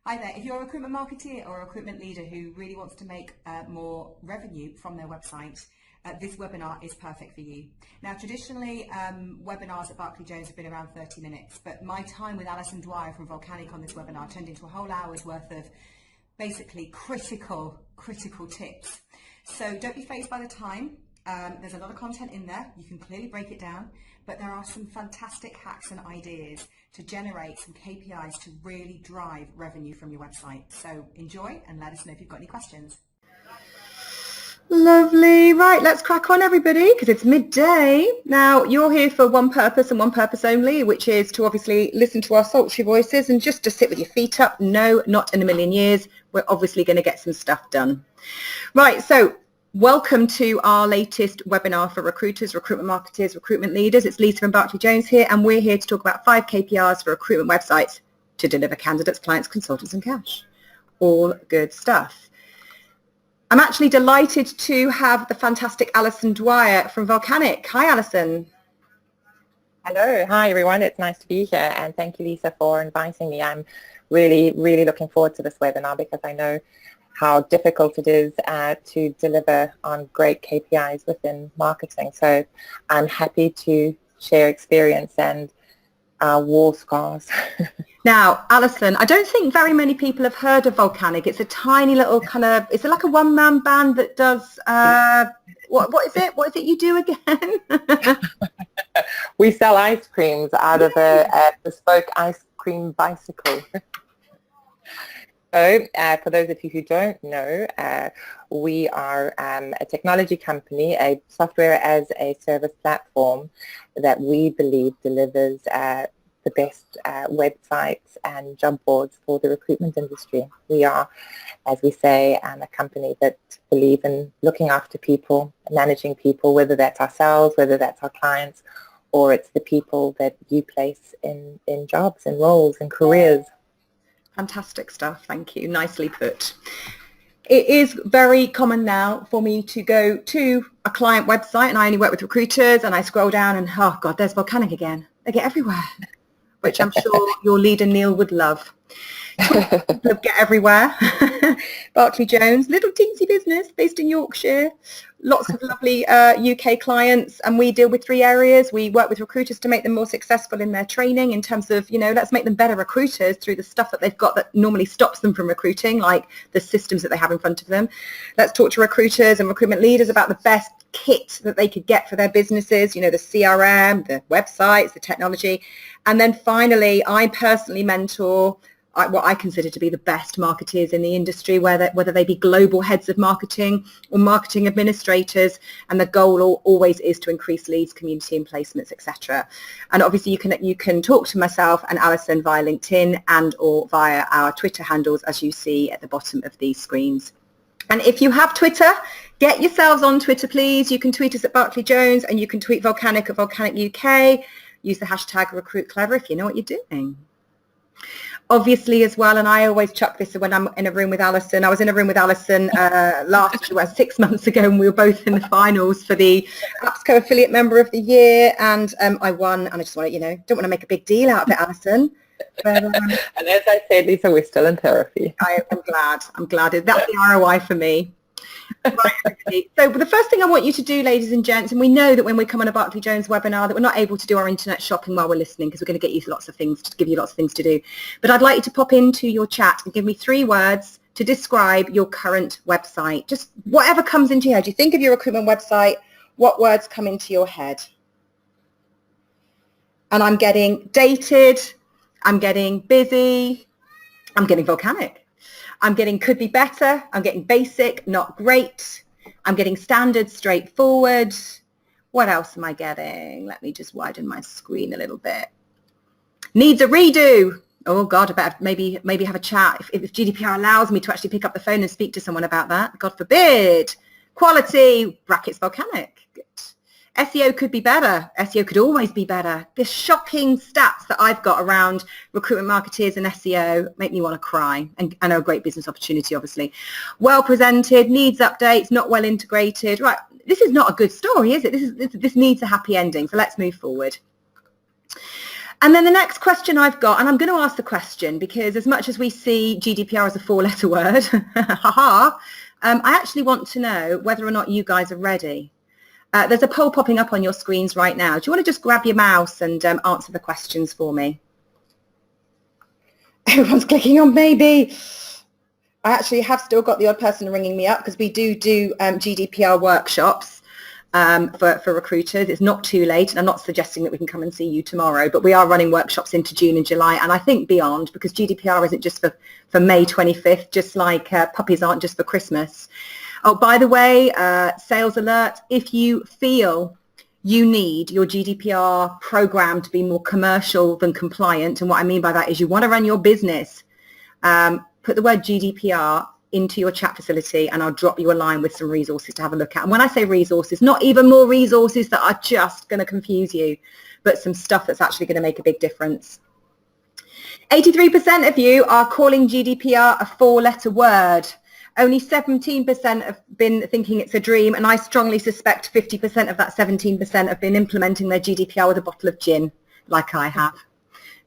Hi there. If you're a recruitment marketer or a recruitment leader who really wants to make more revenue from their website, this webinar is perfect for you. Now, traditionally, webinars at Barclay Jones have been around 30 minutes, but my time with Alison Dwyer from Volcanic on this webinar turned into a whole hour's worth of basically critical tips. So don't be fazed by the time. There's a lot of content in there. You can clearly break it down, but there are some fantastic hacks and ideas to generate some KPIs to really drive revenue from your website. So enjoy and let us know if you've got any questions. Lovely. Right, let's crack on, everybody, because it's midday. Now, you're here for one purpose and one purpose only, which is to obviously listen to our sultry voices and just to sit with your feet up. No, not in a million years. We're obviously going to get some stuff done. Right, so welcome to our latest webinar for recruiters, recruitment marketers, recruitment leaders. It's Lisa from Barclay Jones here, and we're here to talk about 5 KPIs for recruitment websites to deliver candidates, clients, consultants, and cash. All good stuff. I'm actually delighted to have the fantastic Alison Dwyer from Volcanic. Hi, Alison. Hello. Hi, everyone. It's nice to be here, and thank you, Lisa, for inviting me. I'm really looking forward to this webinar because I know how difficult it is to deliver on great KPIs within marketing. So I'm happy to share experience and war scars. Now, Alison, I don't think very many people have heard of Volcanic. It's a tiny little kind of, it's like a one-man band that does, what is it? What is it you do again? We sell ice creams out of a bespoke ice cream bicycle. So, for those of you who don't know, we are a technology company, a software as a service platform that we believe delivers the best websites and job boards for the recruitment industry. We are, as we say, a company that believes in looking after people, managing people, whether that's ourselves, whether that's our clients, or it's the people that you place in jobs and roles and careers. Fantastic stuff. Thank you. Nicely put. It is very common now for me to go to a client website, and I only work with recruiters, and I scroll down and, oh God, there's Volcanic again. They get everywhere, which I'm sure your leader Neil would love. Get everywhere. Barclay Jones, little teensy business based in Yorkshire. Lots of lovely UK clients, and we deal with 3 areas. We work with recruiters to make them more successful in their training in terms of, let's make them better recruiters through the stuff that they've got that normally stops them from recruiting, like the systems that they have in front of them. Let's talk to recruiters and recruitment leaders about the best kit that they could get for their businesses, the CRM, the websites, the technology. And then finally, I personally mentor what I consider to be the best marketeers in the industry, whether they be global heads of marketing or marketing administrators, and the goal always is to increase leads, community and placements, etc. And obviously you can talk to myself and Alison via LinkedIn and or via our Twitter handles, as you see at the bottom of these screens. And if you have Twitter, get yourselves on Twitter, please. You can tweet us at Barclay Jones, and you can tweet Volcanic at Volcanic UK. Use the hashtag RecruitClever if you know what you're doing. Obviously as well, and I always chuck this when I'm in a room with Alison. I was in a room with Alison 6 months ago, and we were both in the finals for the AppsCo Affiliate Member of the Year, and I won. And I just want to, don't want to make a big deal out of it, Alison. But, and as I said, Lisa, we're still in therapy. I'm glad. That's the ROI for me. Right, so the first thing I want you to do, ladies and gents, and we know that when we come on a Barclay Jones webinar that we're not able to do our internet shopping while we're listening because we're going to give you lots of things to do. But I'd like you to pop into your chat and give me 3 words to describe your current website. Just whatever comes into your head. You think of your recruitment website, what words come into your head? And I'm getting dated, I'm getting busy, I'm getting volcanic. I'm getting could be better. I'm getting basic, not great. I'm getting standard, straightforward. What else am I getting? Let me just widen my screen a little bit. Needs a redo. Oh God, I better maybe have a chat if GDPR allows me to actually pick up the phone and speak to someone about that. God forbid. Quality, brackets volcanic. Good. SEO could be better. SEO could always be better. The shocking stats that I've got around recruitment marketeers and SEO make me want to cry, and are a great business opportunity, obviously. Well presented, needs updates, not well integrated. Right, this is not a good story, is it? This needs a happy ending, so let's move forward. And then the next question I've got, and I'm going to ask the question because as much as we see GDPR as a 4-letter word, haha, I actually want to know whether or not you guys are ready. There's a poll popping up on your screens right now. Do you want to just grab your mouse and answer the questions for me? Everyone's clicking on maybe. I actually have still got the odd person ringing me up because we do GDPR workshops for recruiters. It's not too late, and I'm not suggesting that we can come and see you tomorrow, but we are running workshops into June and July, and I think beyond, because GDPR isn't just for May 25th, just like puppies aren't just for Christmas. Oh, by the way, sales alert, if you feel you need your GDPR program to be more commercial than compliant, and what I mean by that is you want to run your business, put the word GDPR into your chat facility and I'll drop you a line with some resources to have a look at. And when I say resources, not even more resources that are just going to confuse you, but some stuff that's actually going to make a big difference. 83% of you are calling GDPR a 4-letter word. Only 17% have been thinking it's a dream, and I strongly suspect 50% of that 17% have been implementing their GDPR with a bottle of gin, like I have.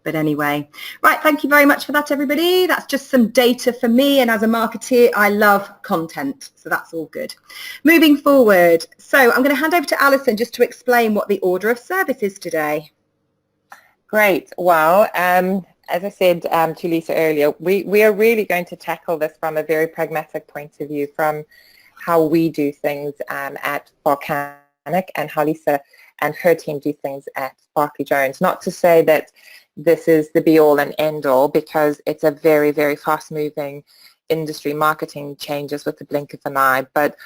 But anyway, right, thank you very much for that, everybody. That's just some data for me, and as a marketeer, I love content, so that's all good. Moving forward, so I'm going to hand over to Alison just to explain what the order of service is today. Great. Well, as I said to Lisa earlier, we are really going to tackle this from a very pragmatic point of view, from how we do things at Volcanic and how Lisa and her team do things at Barclay Jones. Not to say that this is the be-all and end-all, because it's a very, very fast-moving industry. Marketing changes with the blink of an eye, but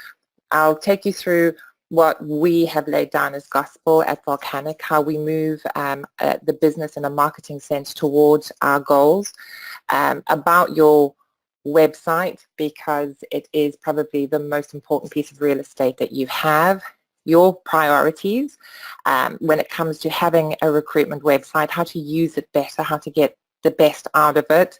I'll take you through what we have laid down as gospel at Volcanic, how we move the business in a marketing sense towards our goals, about your website, because it is probably the most important piece of real estate that you have, your priorities when it comes to having a recruitment website, how to use it better, how to get the best out of it,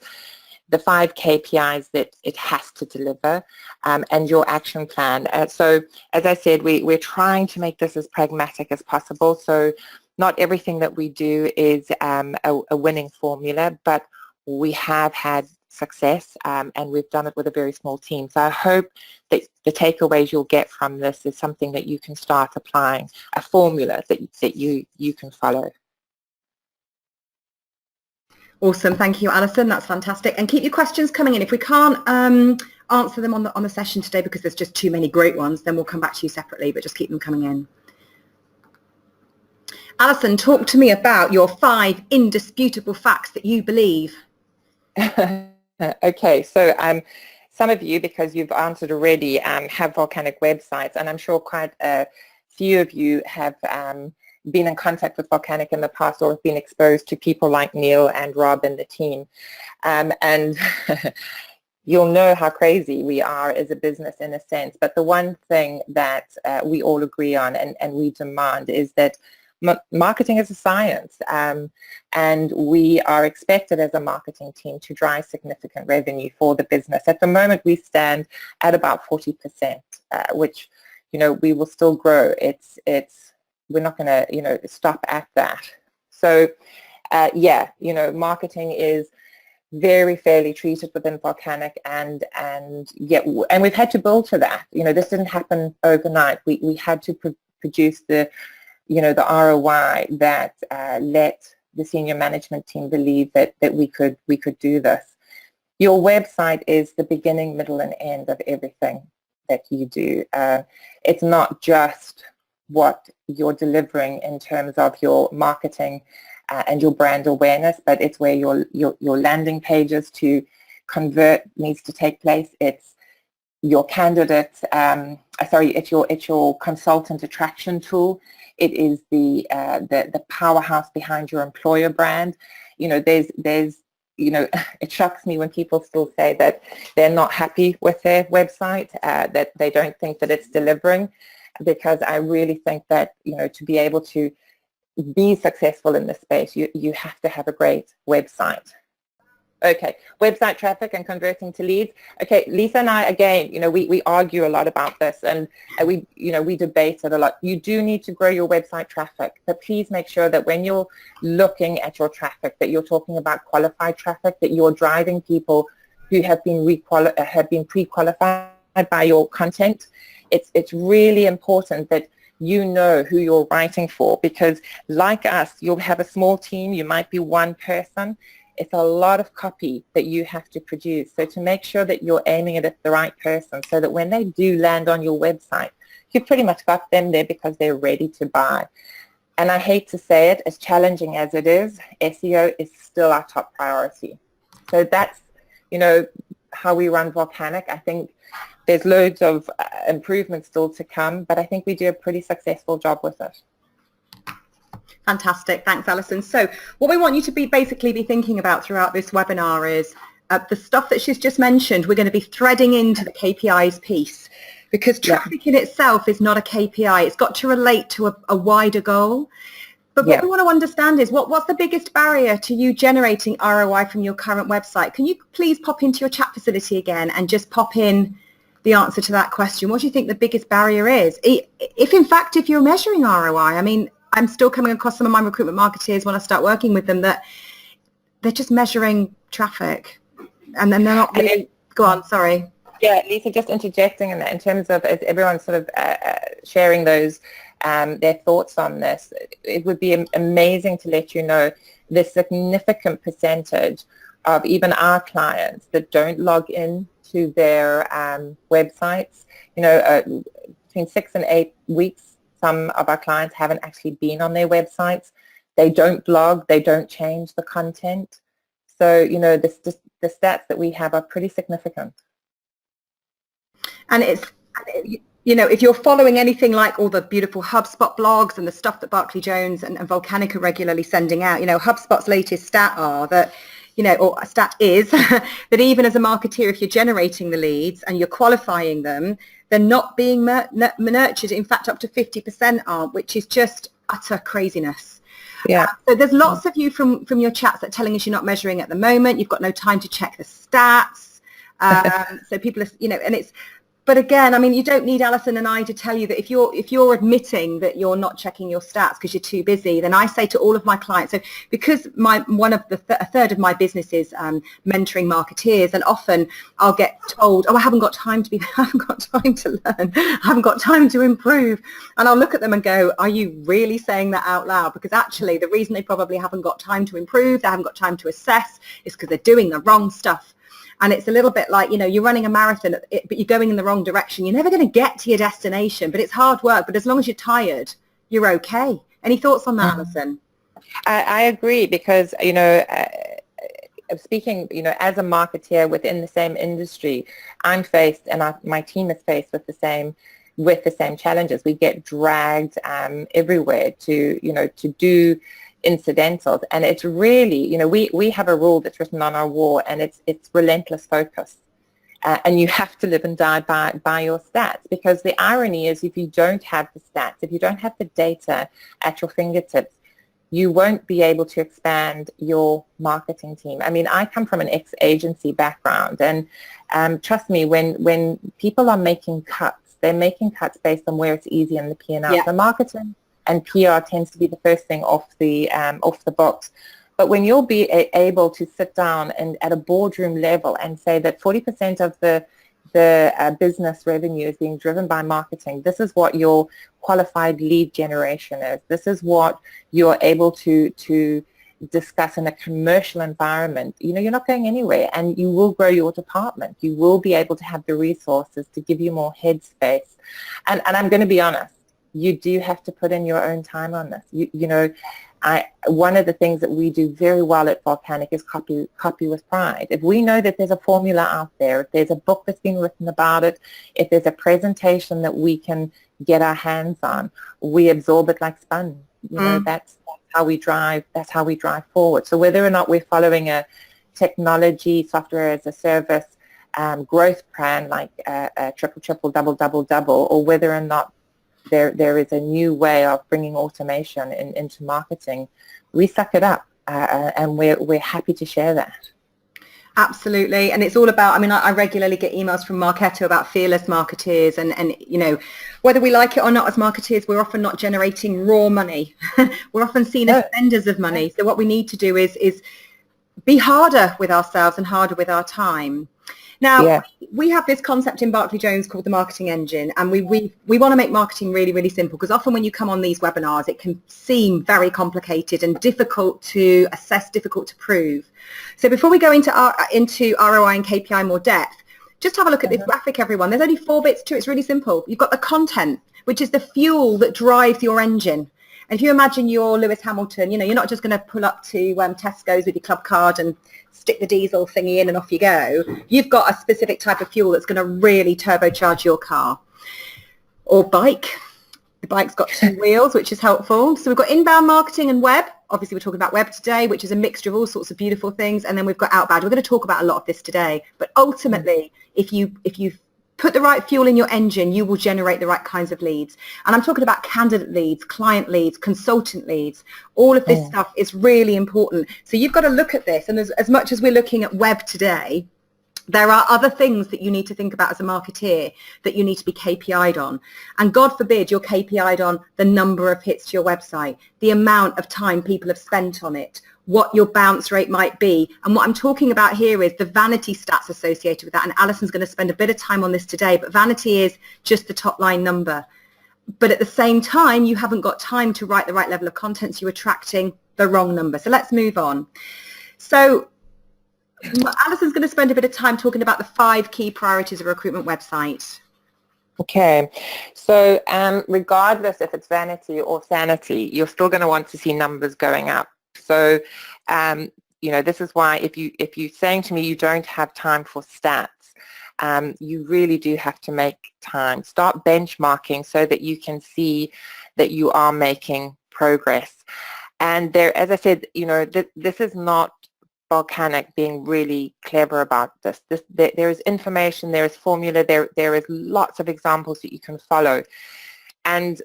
the 5 KPIs that it has to deliver, and your action plan. So as I said, we're trying to make this as pragmatic as possible. So not everything that we do is a winning formula, but we have had success, and we've done it with a very small team. So I hope that the takeaways you'll get from this is something that you can start applying, a formula that you can follow. Awesome, thank you, Alison. That's fantastic. And keep your questions coming in. If we can't answer them on the session today because there's just too many great ones, then we'll come back to you separately, but just keep them coming in. Alison, talk to me about your 5 indisputable facts that you believe. Okay, so some of you, because you've answered already, have Volcanic websites, and I'm sure quite a few of you have been in contact with Volcanic in the past, or have been exposed to people like Neil and Rob and the team. And you'll know how crazy we are as a business in a sense. But the one thing that we all agree on and we demand is that marketing is a science, and we are expected as a marketing team to drive significant revenue for the business. At the moment, we stand at about 40%, which, you know, we will still grow. We're not going to, you know, stop at that. So, yeah, you know, marketing is very fairly treated within Volcanic, and yeah, and we've had to build to that. You know, this didn't happen overnight. We had to produce the, you know, the ROI that let the senior management team believe that we could do this. Your website is the beginning, middle, and end of everything that you do. It's not just what you're delivering in terms of your marketing and your brand awareness, but it's where your landing pages to convert needs to take place. It's your candidate, it's your consultant attraction tool. It is the powerhouse behind your employer brand. You know, there's you know, it shocks me when people still say that they're not happy with their website, that they don't think that it's delivering, because I really think that, you know, to be able to be successful in this space, you have to have a great website. Okay, website traffic and converting to leads. Okay, Lisa and I, again, we argue a lot about this, and we debate it a lot. You do need to grow your website traffic, but please make sure that when you're looking at your traffic, that you're talking about qualified traffic, that you're driving people who have been pre-qualified by your content. It's really important that you know who you're writing for, because like us, you'll have a small team, you might be one person. It's a lot of copy that you have to produce. So to make sure that you're aiming it at the right person, so that when they do land on your website, you've pretty much got them there because they're ready to buy. And I hate to say it, as challenging as it is, SEO is still our top priority. So that's, how we run Volcanic. I think there's loads of improvements still to come, but I think we do a pretty successful job with it. Fantastic. Thanks, Alison. So what we want you to basically be thinking about throughout this webinar is the stuff that she's just mentioned. We're going to be threading into the KPIs piece, because traffic in itself is not a KPI. It's got to relate to a wider goal. But what we want to understand is what's the biggest barrier to you generating ROI from your current website? Can you please pop into your chat facility again and just pop in the answer to that question? What do you think the biggest barrier is? If you're measuring ROI, I mean, I'm still coming across some of my recruitment marketers when I start working with them that they're just measuring traffic and then they're not really... Go on, sorry. Yeah, Lisa, just interjecting in that, in terms of as everyone's sort of sharing those, their thoughts on this, it would be amazing to let you know the significant percentage of even our clients that don't log in to their websites. Between 6 and 8 weeks, some of our clients haven't actually been on their websites. They don't blog, they don't change the content. So, the stats that we have are pretty significant. And it's, if you're following anything like all the beautiful HubSpot blogs and the stuff that Barclay Jones and Volcanic are regularly sending out, HubSpot's latest stat are that, or a stat is that even as a marketeer, if you're generating the leads and you're qualifying them, they're not being nurtured. In fact, up to 50% aren't, which is just utter craziness. Yeah. So there's lots of you from your chats that are telling us you're not measuring at the moment. You've got no time to check the stats. So people are, and it's, but again, I mean, you don't need Alison and I to tell you that if you're admitting that you're not checking your stats because you're too busy, then I say to all of my clients, so because a third of my business is mentoring marketeers, and often I'll get told, I haven't got time to I haven't got time to learn, I haven't got time to improve. And I'll look at them and go, are you really saying that out loud? Because actually the reason they probably haven't got time to improve, they haven't got time to assess, is because they're doing the wrong stuff. And it's a little bit like, you're running a marathon, but you're going in the wrong direction. You're never going to get to your destination, but it's hard work. But as long as you're tired, you're okay. Any thoughts on that, Alison? I agree, because, speaking, as a marketeer within the same industry, I'm faced, and my team is faced with the same challenges. We get dragged everywhere to do incidentals, and it's really, we have a rule that's written on our wall, and it's relentless focus, and you have to live and die by your stats, because the irony is, if you don't have the stats, if you don't have the data at your fingertips, you won't be able to expand your marketing team. I mean, I come from an ex-agency background, and trust me, when people are making cuts, they're making cuts based on where it's easy in the P&L. Yeah. So marketing and PR tends to be the first thing off the box. But when you'll be able to sit down and at a boardroom level and say that 40% of the business revenue is being driven by marketing, this is what your qualified lead generation is. This is what you're able to discuss in a commercial environment. You're not going anywhere, and you will grow your department. You will be able to have the resources to give you more headspace. And I'm going to be honest, you do have to put in your own time on this. One of the things that we do very well at Volcanic is copy with pride. If we know that there's a formula out there, if there's a book that's been written about it, if there's a presentation that we can get our hands on, we absorb it like sponge. That's how we drive. That's how we drive forward. So whether or not we're following a technology, software as a service growth plan like triple, double, or whether or not there is a new way of bringing automation into marketing, we suck it up, and we're happy to share that. Absolutely. And it's all about, I mean, I regularly get emails from Marketo about fearless marketeers and, you know, whether we like it or not as marketeers, we're often not generating raw money. We're often seen as spenders of money. So what we need to do is be harder with ourselves and harder with our time. Now, we have this concept in Barclay Jones called the marketing engine, and we want to make marketing really, really simple, because often when you come on these webinars, it can seem very complicated and difficult to assess, difficult to prove. So before we go into ROI and KPI more depth, just have a look at this graphic, everyone. There's only 4 bits to it. It's really simple. You've got the content, which is the fuel that drives your engine. And if you imagine you're Lewis Hamilton, you know, you're not just going to pull up to Tesco's with your club card and stick the diesel thingy in and off you go. You've got a specific type of fuel that's going to really turbocharge your car or bike. The bike's got 2 wheels, which is helpful. So we've got inbound marketing and web. Obviously, we're talking about web today, which is a mixture of all sorts of beautiful things. And then we've got outbound. We're going to talk about a lot of this today. But ultimately, if you put the right fuel in your engine, you will generate the right kinds of leads. And I'm talking about candidate leads, client leads, consultant leads. All of this stuff is really important. So you've got to look at this. And as much as we're looking at web today, there are other things that you need to think about as a marketeer that you need to be KPI'd on. And God forbid you're KPI'd on the number of hits to your website, the amount of time people have spent on it, what your bounce rate might be. And what I'm talking about here is the vanity stats associated with that. And Alison's going to spend a bit of time on this today, but vanity is just the top line number. But at the same time, you haven't got time to write the right level of content, so you're attracting the wrong number. So let's move on. So Alison's going to spend a bit of time talking about the 5 key priorities of a recruitment website. Okay, so regardless if it's vanity or sanity, you're still going to want to see numbers going up. So, you know, this is why if you're saying to me you don't have time for stats, you really do have to make time. Start benchmarking so that you can see that you are making progress. And there, as I said, you know, this is not Volcanic being really clever about this. There is information, there is formula, there is lots of examples that you can follow. And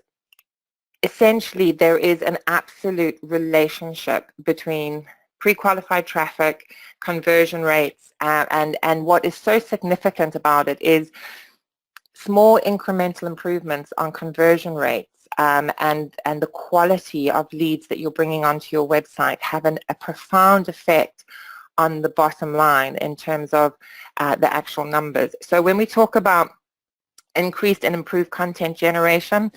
essentially there is an absolute relationship between pre-qualified traffic, conversion rates, and what is so significant about it is small incremental improvements on conversion rates and the quality of leads that you're bringing onto your website have a profound effect on the bottom line in terms of the actual numbers. So when we talk about increased and improved content generation,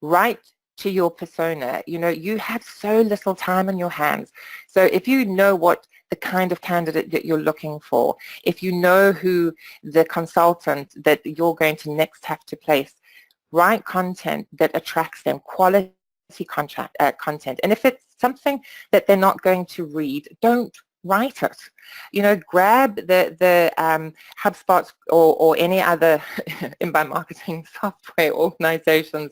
right to your persona, you know, you have so little time on your hands. So if you know what the kind of candidate that you're looking for, if you know who the consultant that you're going to next have to place, write content that attracts them, quality content. And if it's something that they're not going to read, don't write it. You know, grab the HubSpot or any other inbound marketing software organizations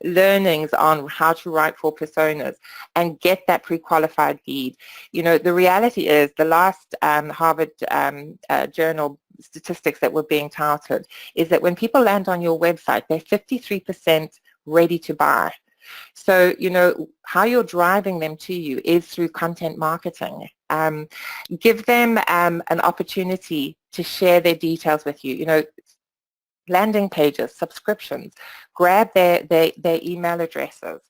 learnings on how to write for personas and get that pre-qualified lead. You know, the reality is the last Harvard Journal statistics that were being touted is that when people land on your website, they're 53% ready to buy. So, you know, how you're driving them to you is through content marketing. Give them an opportunity to share their details with you. You know, landing pages, subscriptions, grab their email addresses.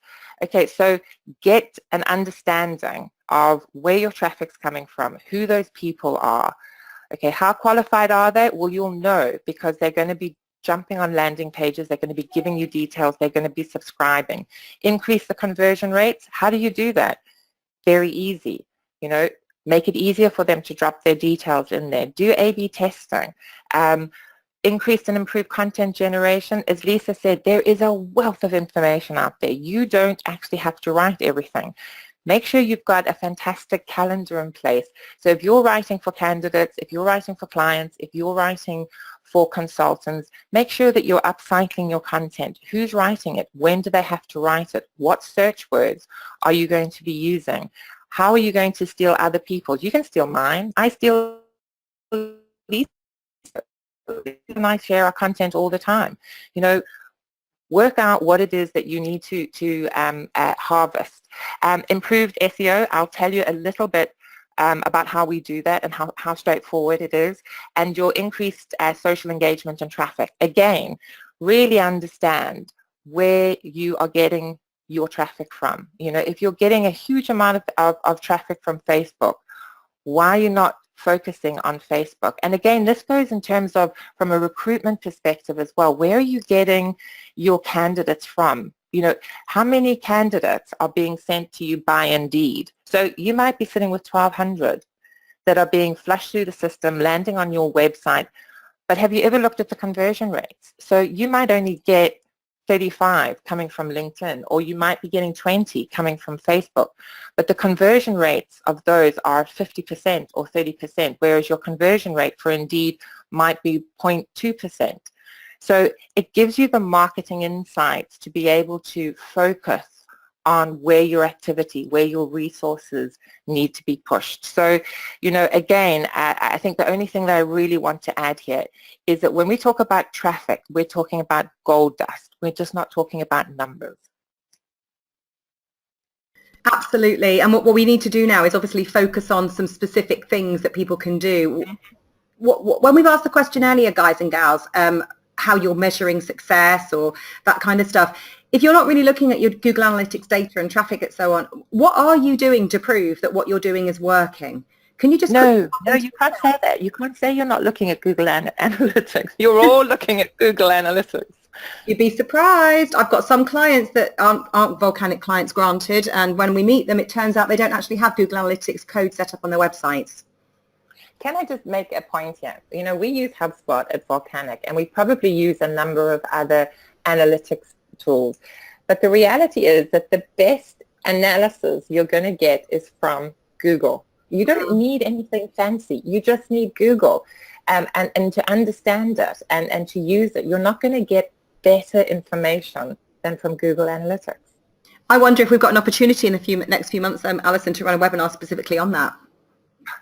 Okay, so get an understanding of where your traffic's coming from, who those people are. Okay, how qualified are they? Well, you'll know because they're going to be jumping on landing pages, they're going to be giving you details, they're going to be subscribing. Increase the conversion rates. How do you do that? Very easy. You know, make it easier for them to drop their details in there. Do A/B testing. Increased and improved content generation. As Lisa said, there is a wealth of information out there. You don't actually have to write everything. Make sure you've got a fantastic calendar in place. So if you're writing for candidates, if you're writing for clients, if you're writing for consultants, make sure that you're upcycling your content. Who's writing it? When do they have to write it? What search words are you going to be using? How are you going to steal other people's? You can steal mine. I steal Lisa. And I share our content all the time. You know, work out what it is that you need to harvest. Improved SEO, I'll tell you a little bit about how we do that and how straightforward it is, and your increased social engagement and traffic. Again, really understand where you are getting your traffic from. You know, if you're getting a huge amount of traffic from Facebook, why are you not focusing on Facebook? And again, this goes in terms of from a recruitment perspective as well. Where are you getting your candidates from? You know, how many candidates are being sent to you by Indeed? So you might be sitting with 1,200 that are being flushed through the system, landing on your website. But have you ever looked at the conversion rates? So you might only get 35 coming from LinkedIn, or you might be getting 20 coming from Facebook. But the conversion rates of those are 50% or 30%, whereas your conversion rate for Indeed might be 0.2%. So it gives you the marketing insights to be able to focus on where your activity, where your resources need to be pushed. So, you know, again, I think the only thing that I really want to add here is that when we talk about traffic, we're talking about gold dust. We're just not talking about numbers. Absolutely. And what we need to do now is obviously focus on some specific things that people can do. When we've asked the question earlier, guys and gals, how you're measuring success or that kind of stuff, if you're not really looking at your Google Analytics data and traffic and so on, what are you doing to prove that what you're doing is working? Can you just... No, you can't say that. You can't say you're not looking at Google Analytics. You're all looking at Google Analytics. You'd be surprised. I've got some clients that aren't Volcanic clients, granted, and when we meet them, it turns out they don't actually have Google Analytics code set up on their websites. Can I just make a point here? You know, we use HubSpot at Volcanic, and we probably use a number of other analytics tools. But the reality is that the best analysis you're going to get is from Google. You don't need anything fancy. You just need Google. And to understand it and to use it, you're not going to get better information than from Google Analytics. I wonder if we've got an opportunity in the next few months, Alison, to run a webinar specifically on that.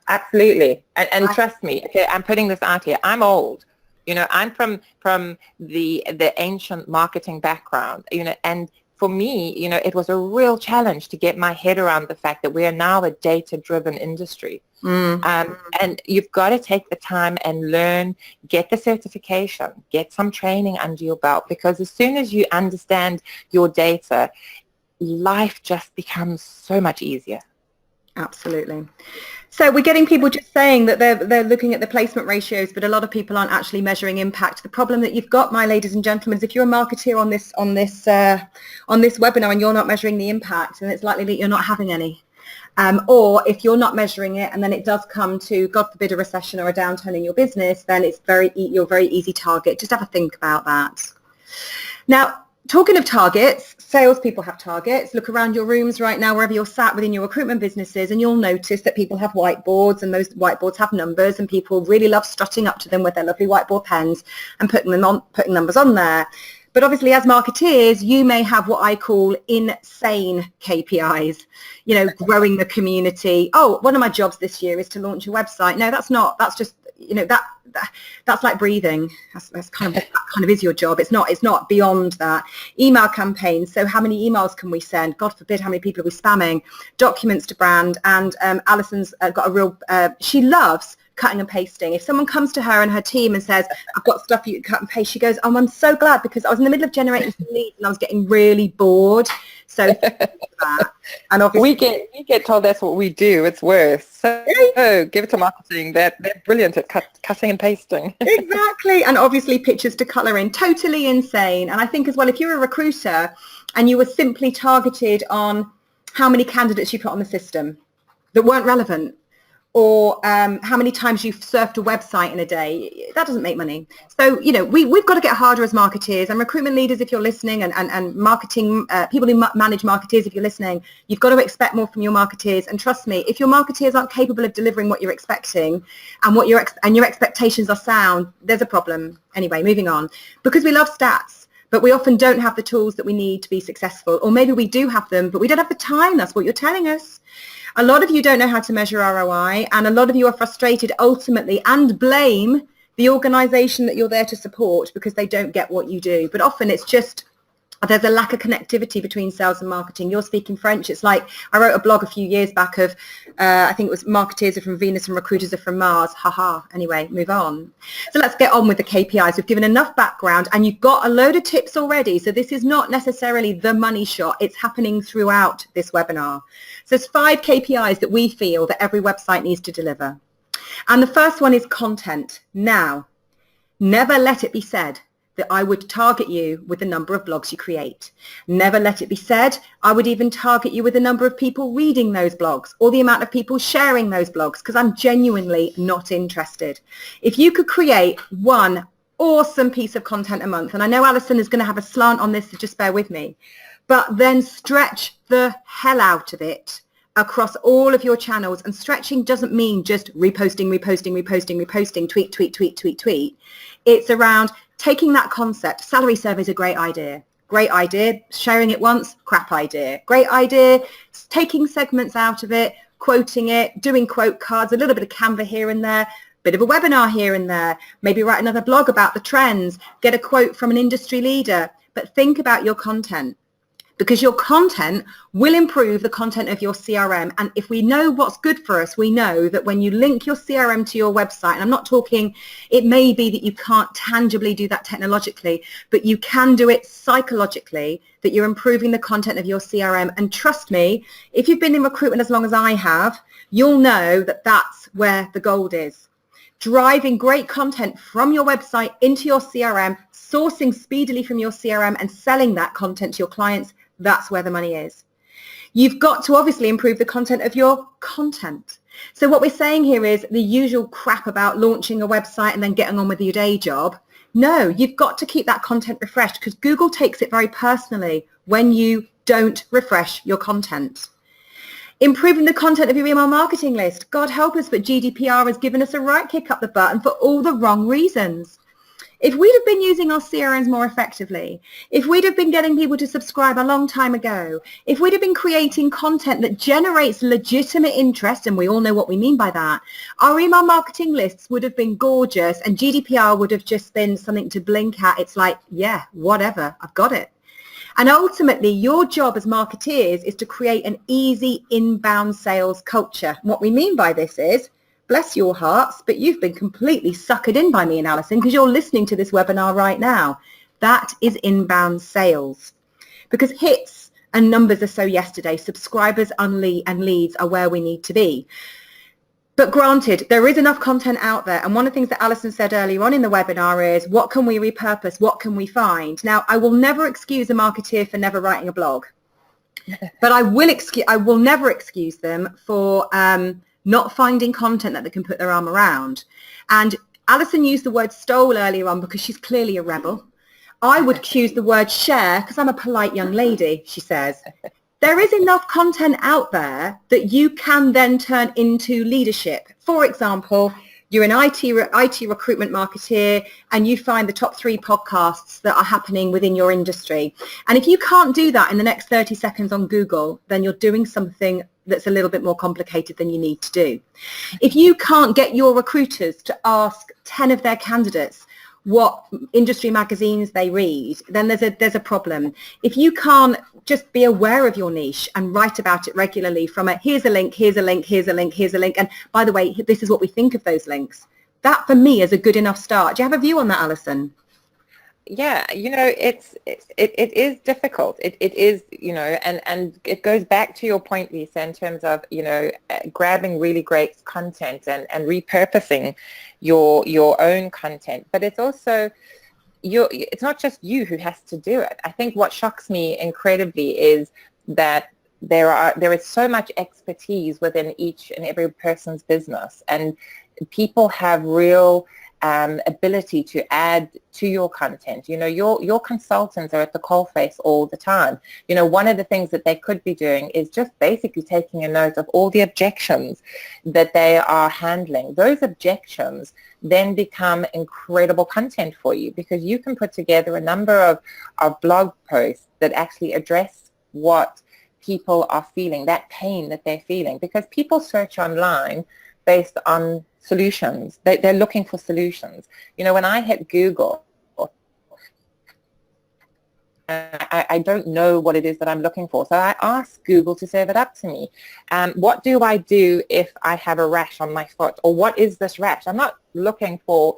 Absolutely. And trust me, okay, I'm putting this out here. I'm old. You know, I'm from the ancient marketing background, you know, and for me, you know, it was a real challenge to get my head around the fact that we are now a data-driven industry. And you've got to take the time and learn, get the certification, get some training under your belt, because as soon as you understand your data, life just becomes so much easier. Absolutely. So we're getting people just saying that they're looking at the placement ratios, but a lot of people aren't actually measuring impact. The problem that you've got, my ladies and gentlemen, is if you're a marketeer on this webinar and you're not measuring the impact, then it's likely that you're not having any. Or if you're not measuring it and then it does come to, God forbid, a recession or a downturn in your business, then you're a very easy target. Just have a think about that. Now, talking of targets, salespeople have targets. Look around your rooms right now, wherever you're sat within your recruitment businesses, and you'll notice that people have whiteboards, and those whiteboards have numbers, and people really love strutting up to them with their lovely whiteboard pens and putting numbers on there. But obviously, as marketeers, you may have what I call insane KPIs, you know, growing the community. Oh, one of my jobs this year is to launch a website. No, that's not. That's just, you know, that's like breathing. That kind of is your job. It's not beyond that. Email campaigns. So how many emails can we send? God forbid, how many people are we spamming? Documents to brand. And Alison's got a real, she loves cutting and pasting. If someone comes to her and her team and says, I've got stuff you can cut and paste, she goes, oh, I'm so glad, because I was in the middle of generating some leads and I was getting really bored. So and obviously we get told that's what we do. It's worse. So give it to marketing. They're brilliant at cutting and pasting. Exactly. And obviously pictures to colour in. Totally insane. And I think as well, if you're a recruiter and you were simply targeted on how many candidates you put on the system that weren't relevant, or how many times you've surfed a website in a day, that doesn't make money. So, you know, we've got to get harder as marketeers, and recruitment leaders, if you're listening, and marketing, people who manage marketeers, if you're listening, you've got to expect more from your marketeers. And trust me, if your marketeers aren't capable of delivering what you're expecting and your expectations are sound, there's a problem. Anyway, moving on. Because we love stats, but we often don't have the tools that we need to be successful. Or maybe we do have them, but we don't have the time. That's what you're telling us. A lot of you don't know how to measure ROI, and a lot of you are frustrated ultimately and blame the organization that you're there to support because they don't get what you do. But often it's just There's a lack of connectivity between sales and marketing. You're speaking French. It's like I wrote a blog a few years back of, I think it was marketeers are from Venus and recruiters are from Mars. Haha. Anyway, move on. So let's get on with the KPIs. We've given enough background and you've got a load of tips already. So this is not necessarily the money shot. It's happening throughout this webinar. So there's 5 KPIs that we feel that every website needs to deliver. And the first one is content. Now, never let it be said that I would target you with the number of blogs you create. Never let it be said I would even target you with the number of people reading those blogs or the amount of people sharing those blogs, because I'm genuinely not interested. If you could create one awesome piece of content a month, and I know Alison is going to have a slant on this, so just bear with me, but then stretch the hell out of it across all of your channels. And stretching doesn't mean just reposting, tweet, tweet, tweet, tweet, tweet. It's around taking that concept. Salary survey is a great idea. Great idea. Sharing it once, crap idea. Great idea. Taking segments out of it, quoting it, doing quote cards, a little bit of Canva here and there, bit of a webinar here and there, maybe write another blog about the trends, get a quote from an industry leader. But think about your content, because your content will improve the content of your CRM. And if we know what's good for us, we know that when you link your CRM to your website, and I'm not talking, it may be that you can't tangibly do that technologically, but you can do it psychologically, that you're improving the content of your CRM. And trust me, if you've been in recruitment as long as I have, you'll know that that's where the gold is. Driving great content from your website into your CRM, sourcing speedily from your CRM and selling that content to your clients, that's where the money is. You've got to obviously improve the content of your content. So what we're saying here is the usual crap about launching a website and then getting on with your day job. No, you've got to keep that content refreshed, because Google takes it very personally when you don't refresh your content. Improving the content of your email marketing list. God help us, but GDPR has given us a right kick up the butt, and for all the wrong reasons. If we'd have been using our CRMs more effectively, if we'd have been getting people to subscribe a long time ago, if we'd have been creating content that generates legitimate interest, and we all know what we mean by that, our email marketing lists would have been gorgeous and GDPR would have just been something to blink at. It's like, yeah, whatever, I've got it. And ultimately, your job as marketeers is to create an easy inbound sales culture. And what we mean by this is, bless your hearts, but you've been completely suckered in by me and Alison, because you're listening to this webinar right now. That is inbound sales. Because hits and numbers are so yesterday. Subscribers and leads are where we need to be. But granted, there is enough content out there. And one of the things that Alison said earlier on in the webinar is, what can we repurpose? What can we find? Now, I will never excuse a marketeer for never writing a blog. But I will never excuse them for not finding content that they can put their arm around. And Alison used the word stole earlier on because she's clearly a rebel. I would use the word share because I'm a polite young lady, she says. There is enough content out there that you can then turn into leadership. For example, you're an IT recruitment marketeer and you find the top 3 podcasts that are happening within your industry. And if you can't do that in the next 30 seconds on Google, then you're doing something that's a little bit more complicated than you need to do. If you can't get your recruiters to ask 10 of their candidates what industry magazines they read, then there's a problem. If you can't just be aware of your niche and write about it regularly from a here's a link, here's a link, here's a link, here's a link, and by the way, this is what we think of those links. That for me is a good enough start. Do you have a view on that, Alison? Yeah, it is difficult. It is, and it goes back to your point, Lisa, in terms of, grabbing really great content and repurposing your own content. But it's also, it's not just you who has to do it. I think what shocks me incredibly is that there is so much expertise within each and every person's business, and people have real ability to add to your content. Your consultants are at the coalface all the time. One of the things that they could be doing is just basically taking a note of all the objections that they are handling. Those objections then become incredible content for you, because you can put together a number of blog posts that actually address what people are feeling, that pain that they're feeling, because people search online based on solutions. They're looking for solutions. When I hit Google, I don't know what it is that I'm looking for. So I ask Google to serve it up to me. What do I do if I have a rash on my foot? Or what is this rash? I'm not looking for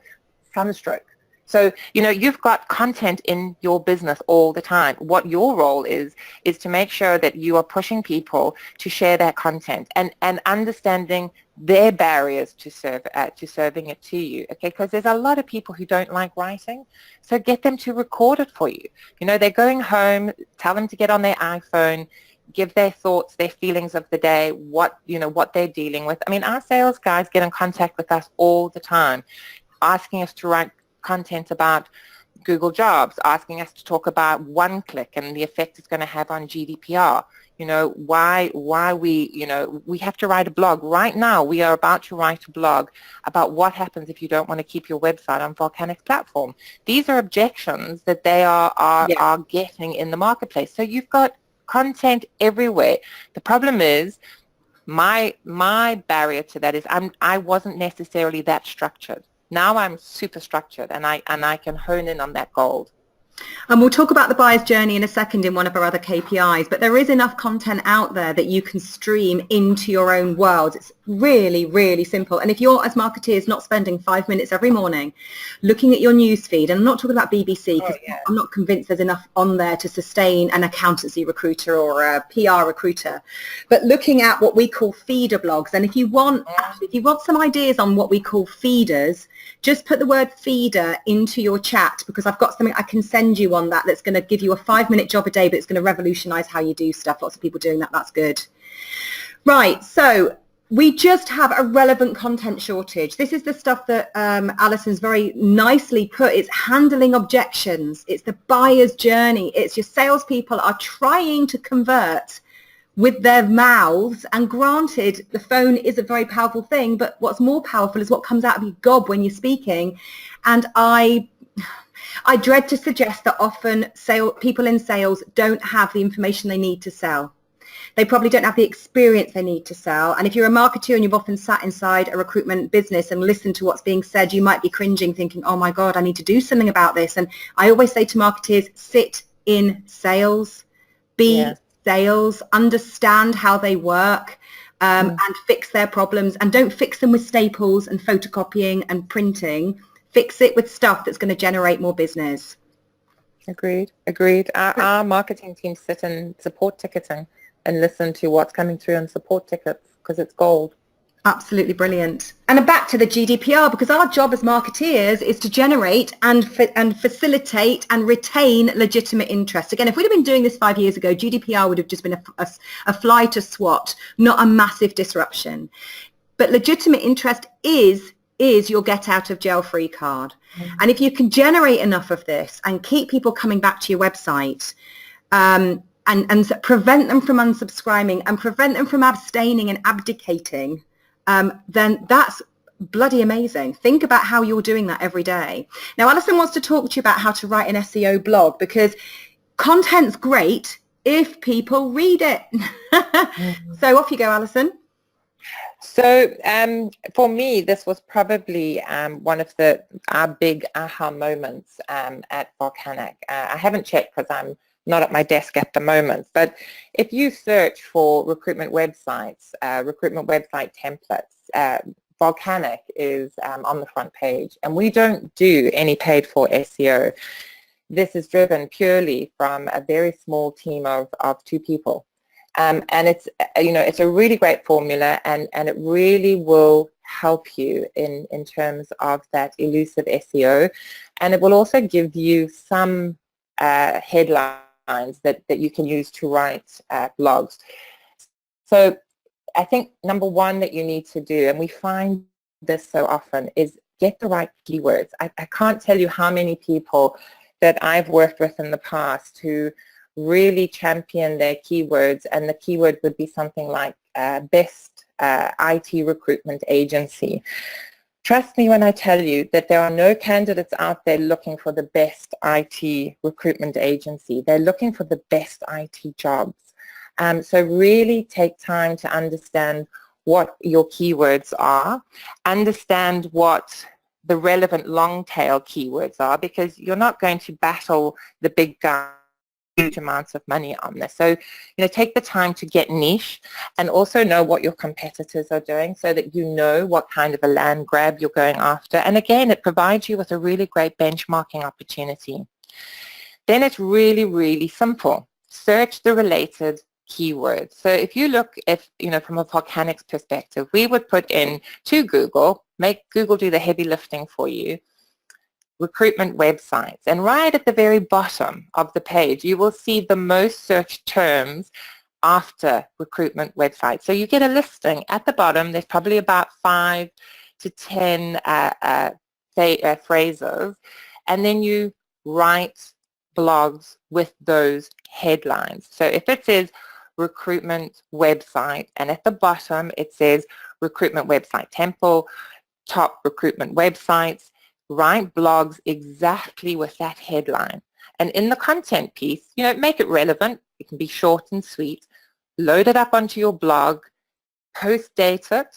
sunstroke. So, you've got content in your business all the time. What your role is to make sure that you are pushing people to share that content and understanding their barriers to serving it to you, okay? Because there's a lot of people who don't like writing, so get them to record it for you. They're going home, tell them to get on their iPhone, give their thoughts, their feelings of the day, what they're dealing with. I mean, our sales guys get in contact with us all the time, asking us to write content about Google Jobs, asking us to talk about one-click and the effect it's going to have on GDPR. Why we have to write a blog. Right now, we are about to write a blog about what happens if you don't want to keep your website on Volcanic's platform. These are objections that they are getting in the marketplace. So you've got content everywhere. The problem is, my barrier to that is I wasn't necessarily that structured. Now I'm super structured, and I can hone in on that gold. And we'll talk about the buyer's journey in a second in one of our other KPIs, but there is enough content out there that you can stream into your own world. It's really, really simple. And if you're, as marketeers, not spending 5 minutes every morning looking at your news feed, and I'm not talking about BBC, because I'm not convinced there's enough on there to sustain an accountancy recruiter or a PR recruiter, but looking at what we call feeder blogs. And if you want some ideas on what we call feeders, just put the word feeder into your chat, because I've got something I can send you on that's going to give you a 5-minute job a day, but it's going to revolutionize how you do stuff. Lots of people doing that. That's good. Right. So we just have a relevant content shortage. This is the stuff that Alison's very nicely put. It's handling objections. It's the buyer's journey. It's your salespeople are trying to convert with their mouths, and granted, the phone is a very powerful thing, but what's more powerful is what comes out of your gob when you're speaking. And I dread to suggest that often people in sales don't have the information they need to sell. They probably don't have the experience they need to sell. And if you're a marketer and you've often sat inside a recruitment business and listened to what's being said, you might be cringing, thinking, oh my God, I need to do something about this. And I always say to marketers, sit in sales, be sales, understand how they work, and fix their problems. And don't fix them with staples and photocopying and printing. Fix it with stuff that's going to generate more business. Agreed. Our marketing team sit in support ticketing and listen to what's coming through on support tickets, because it's gold. Absolutely brilliant. And back to the GDPR, because our job as marketeers is to generate and facilitate and retain legitimate interest. Again, if we'd have been doing this 5 years ago, GDPR would have just been a fly to swat, not a massive disruption. But legitimate interest is your get out of jail free card. And if you can generate enough of this and keep people coming back to your website, and prevent them from unsubscribing and prevent them from abstaining and abdicating, then that's bloody amazing. Think about how you're doing that every day. Now, Alison wants to talk to you about how to write an SEO blog, because content's great if people read it. So off you go, Alison. So for me, this was probably one of our big aha moments at Volcanic. I haven't checked because I'm not at my desk at the moment, but if you search for recruitment websites, recruitment website templates, Volcanic is on the front page, and we don't do any paid for SEO. This is driven purely from a very small team of 2 people. And it's a really great formula, and it really will help you in terms of that elusive SEO, and it will also give you some headlines that you can use to write blogs. So I think number one that you need to do, and we find this so often, is get the right keywords. I can't tell you how many people that I've worked with in the past who really champion their keywords, and the keyword would be something like best IT recruitment agency. Trust me when I tell you that there are no candidates out there looking for the best IT recruitment agency. They're looking for the best IT jobs. So really take time to understand what your keywords are, understand what the relevant long tail keywords are, because you're not going to battle the big guys huge amounts of money on this. So, take the time to get niche and also know what your competitors are doing so that you know what kind of a land grab you're going after. And again, it provides you with a really great benchmarking opportunity. Then it's really, really simple. Search the related keywords. So if you look at, from a Volcanic's perspective, we would put in to Google, make Google do the heavy lifting for you, recruitment websites. And right at the very bottom of the page, you will see the most searched terms after recruitment websites. So you get a listing at the bottom. There's probably about 5 to 10 phrases, and then you write blogs with those headlines. So if it says recruitment website and at the bottom it says recruitment website temple, top recruitment websites, write blogs exactly with that headline. And in the content piece, make it relevant. It can be short and sweet. Load it up onto your blog, post date it.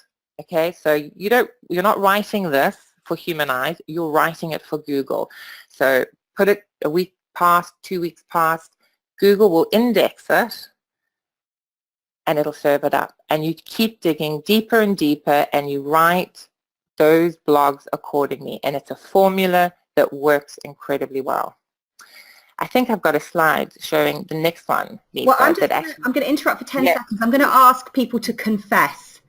Okay, so you're not writing this for human eyes, you're writing it for Google. So put it a week past, 2 weeks past, Google will index it and it'll serve it up. And you keep digging deeper and deeper and you write those blogs accordingly. And it's a formula that works incredibly well. I think I've got a slide showing the next one, Lisa. Well, I'm going to interrupt for 10 seconds. I'm going to ask people to confess.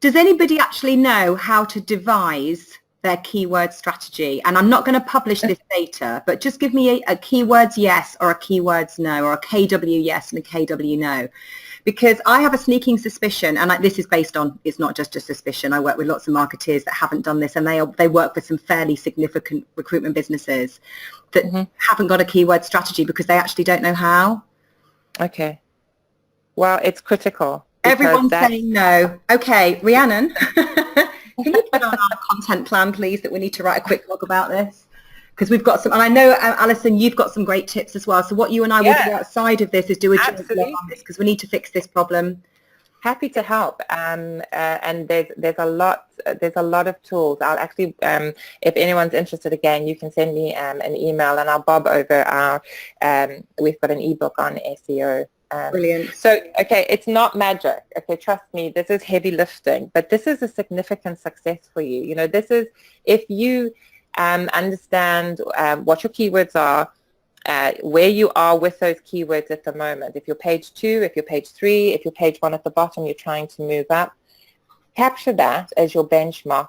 Does anybody actually know how to devise their keyword strategy? And I'm not going to publish this data, but just give me a keywords yes or a keywords no, or a KW yes and a KW no. Because I have a sneaking suspicion, and this is based on, it's not just a suspicion, I work with lots of marketeers that haven't done this, and they work with some fairly significant recruitment businesses that haven't got a keyword strategy because they actually don't know how. Okay. Well, it's critical. Everyone's saying no. Okay, Rhiannon, can you put on our content plan, please, that we need to write a quick blog about this? Because we've got some, and I know, Alison, you've got some great tips as well. So what you and I will do outside of this is do a joint blog on this, because we need to fix this problem. Happy to help, and there's a lot of tools. I'll actually, if anyone's interested, again, you can send me an email, and I'll bob over our. We've got an ebook on SEO. Brilliant. So, okay, it's not magic. Okay, trust me, this is heavy lifting, but this is a significant success for you. This is if you understand what your keywords are, where you are with those keywords at the moment. If you're page 2, if you're page 3, if you're page 1 at the bottom, you're trying to move up, capture that as your benchmark,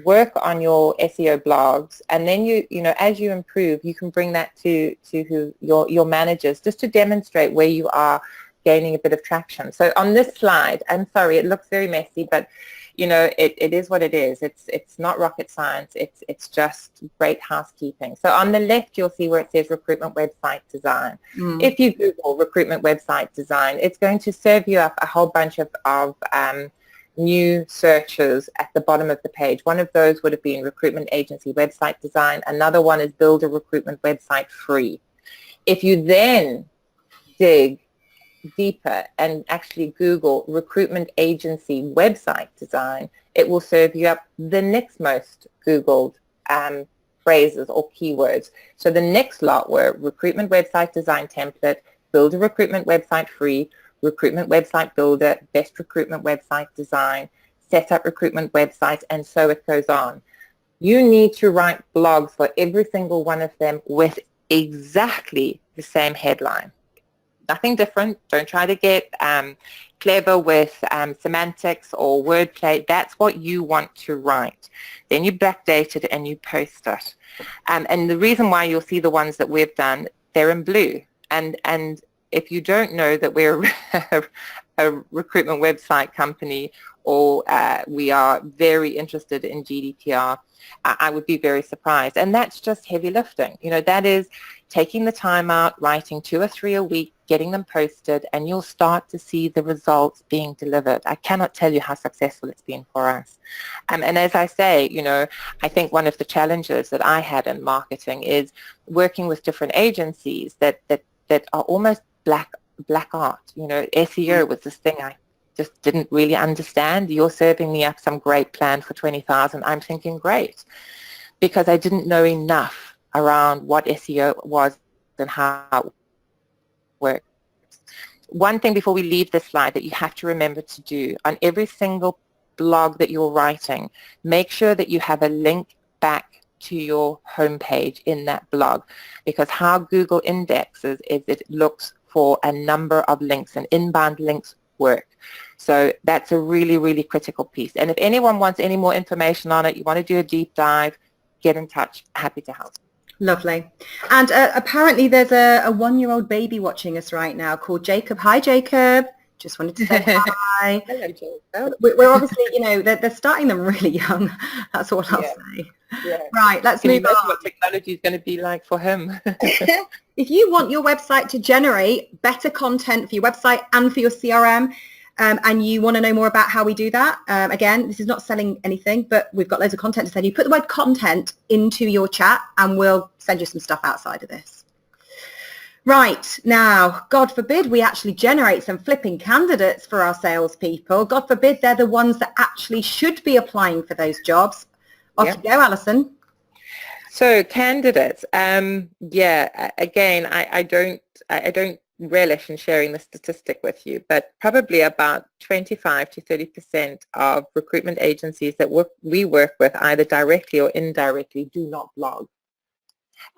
work on your SEO blogs, and then as you improve, you can bring that to your managers just to demonstrate where you are gaining a bit of traction. So on this slide, I'm sorry, it looks very messy, but it is what it is. It's not rocket science. It's just great housekeeping. So on the left, you'll see where it says recruitment website design. If you Google recruitment website design, it's going to serve you up a whole bunch of new searches at the bottom of the page. One of those would have been recruitment agency website design. Another one is build a recruitment website free. If you then dig deeper and actually Google recruitment agency website design, it will serve you up the next most Googled phrases or keywords. So the next lot were recruitment website design template, build a recruitment website free, recruitment website builder, best recruitment website design, set up recruitment websites, and so it goes on. You need to write blogs for every single one of them with exactly the same headline. Nothing different. Don't try to get clever with semantics or wordplay. That's what you want to write. Then you backdate it and you post it. And the reason why you'll see the ones that we've done, they're in blue. And if you don't know that we're a recruitment website company or we are very interested in GDPR, I would be very surprised. And that's just heavy lifting. That is taking the time out, writing 2 or 3 a week, getting them posted, and you'll start to see the results being delivered. I cannot tell you how successful it's been for us. And as I say, I think one of the challenges that I had in marketing is working with different agencies that are almost black art. SEO was this thing I just didn't really understand. You're serving me up some great plan for 20,000. I'm thinking great, because I didn't know enough around what SEO was and how works. One thing before we leave this slide that you have to remember to do on every single blog that you're writing, make sure that you have a link back to your homepage in that blog, because how Google indexes is it looks for a number of links, and inbound links work. So that's a really, really critical piece. And if anyone wants any more information on it, you want to do a deep dive, get in touch. Happy to help. Lovely. And apparently there's a one-year-old baby watching us right now called Jacob. Hi, Jacob. Just wanted to say hi. Hello, Jacob. We're obviously, you know, they're starting them really young. That's all I'll say. Yeah. Right, let's Can you move imagine on. what technology is going to be like for him? If you want your website to generate better content for your website and for your CRM, and you want to know more about how we do that, again, this is not selling anything, but we've got loads of content to send you. Put the word content into your chat and we'll send you some stuff outside of this. Right, now, God forbid we actually generate some flipping candidates for our salespeople. God forbid they're the ones that actually should be applying for those jobs. Off you go, Alison. So candidates, yeah, again, I don't relish in sharing the statistic with you, but probably about 25 to 30% of recruitment agencies that we work with, either directly or indirectly, do not blog.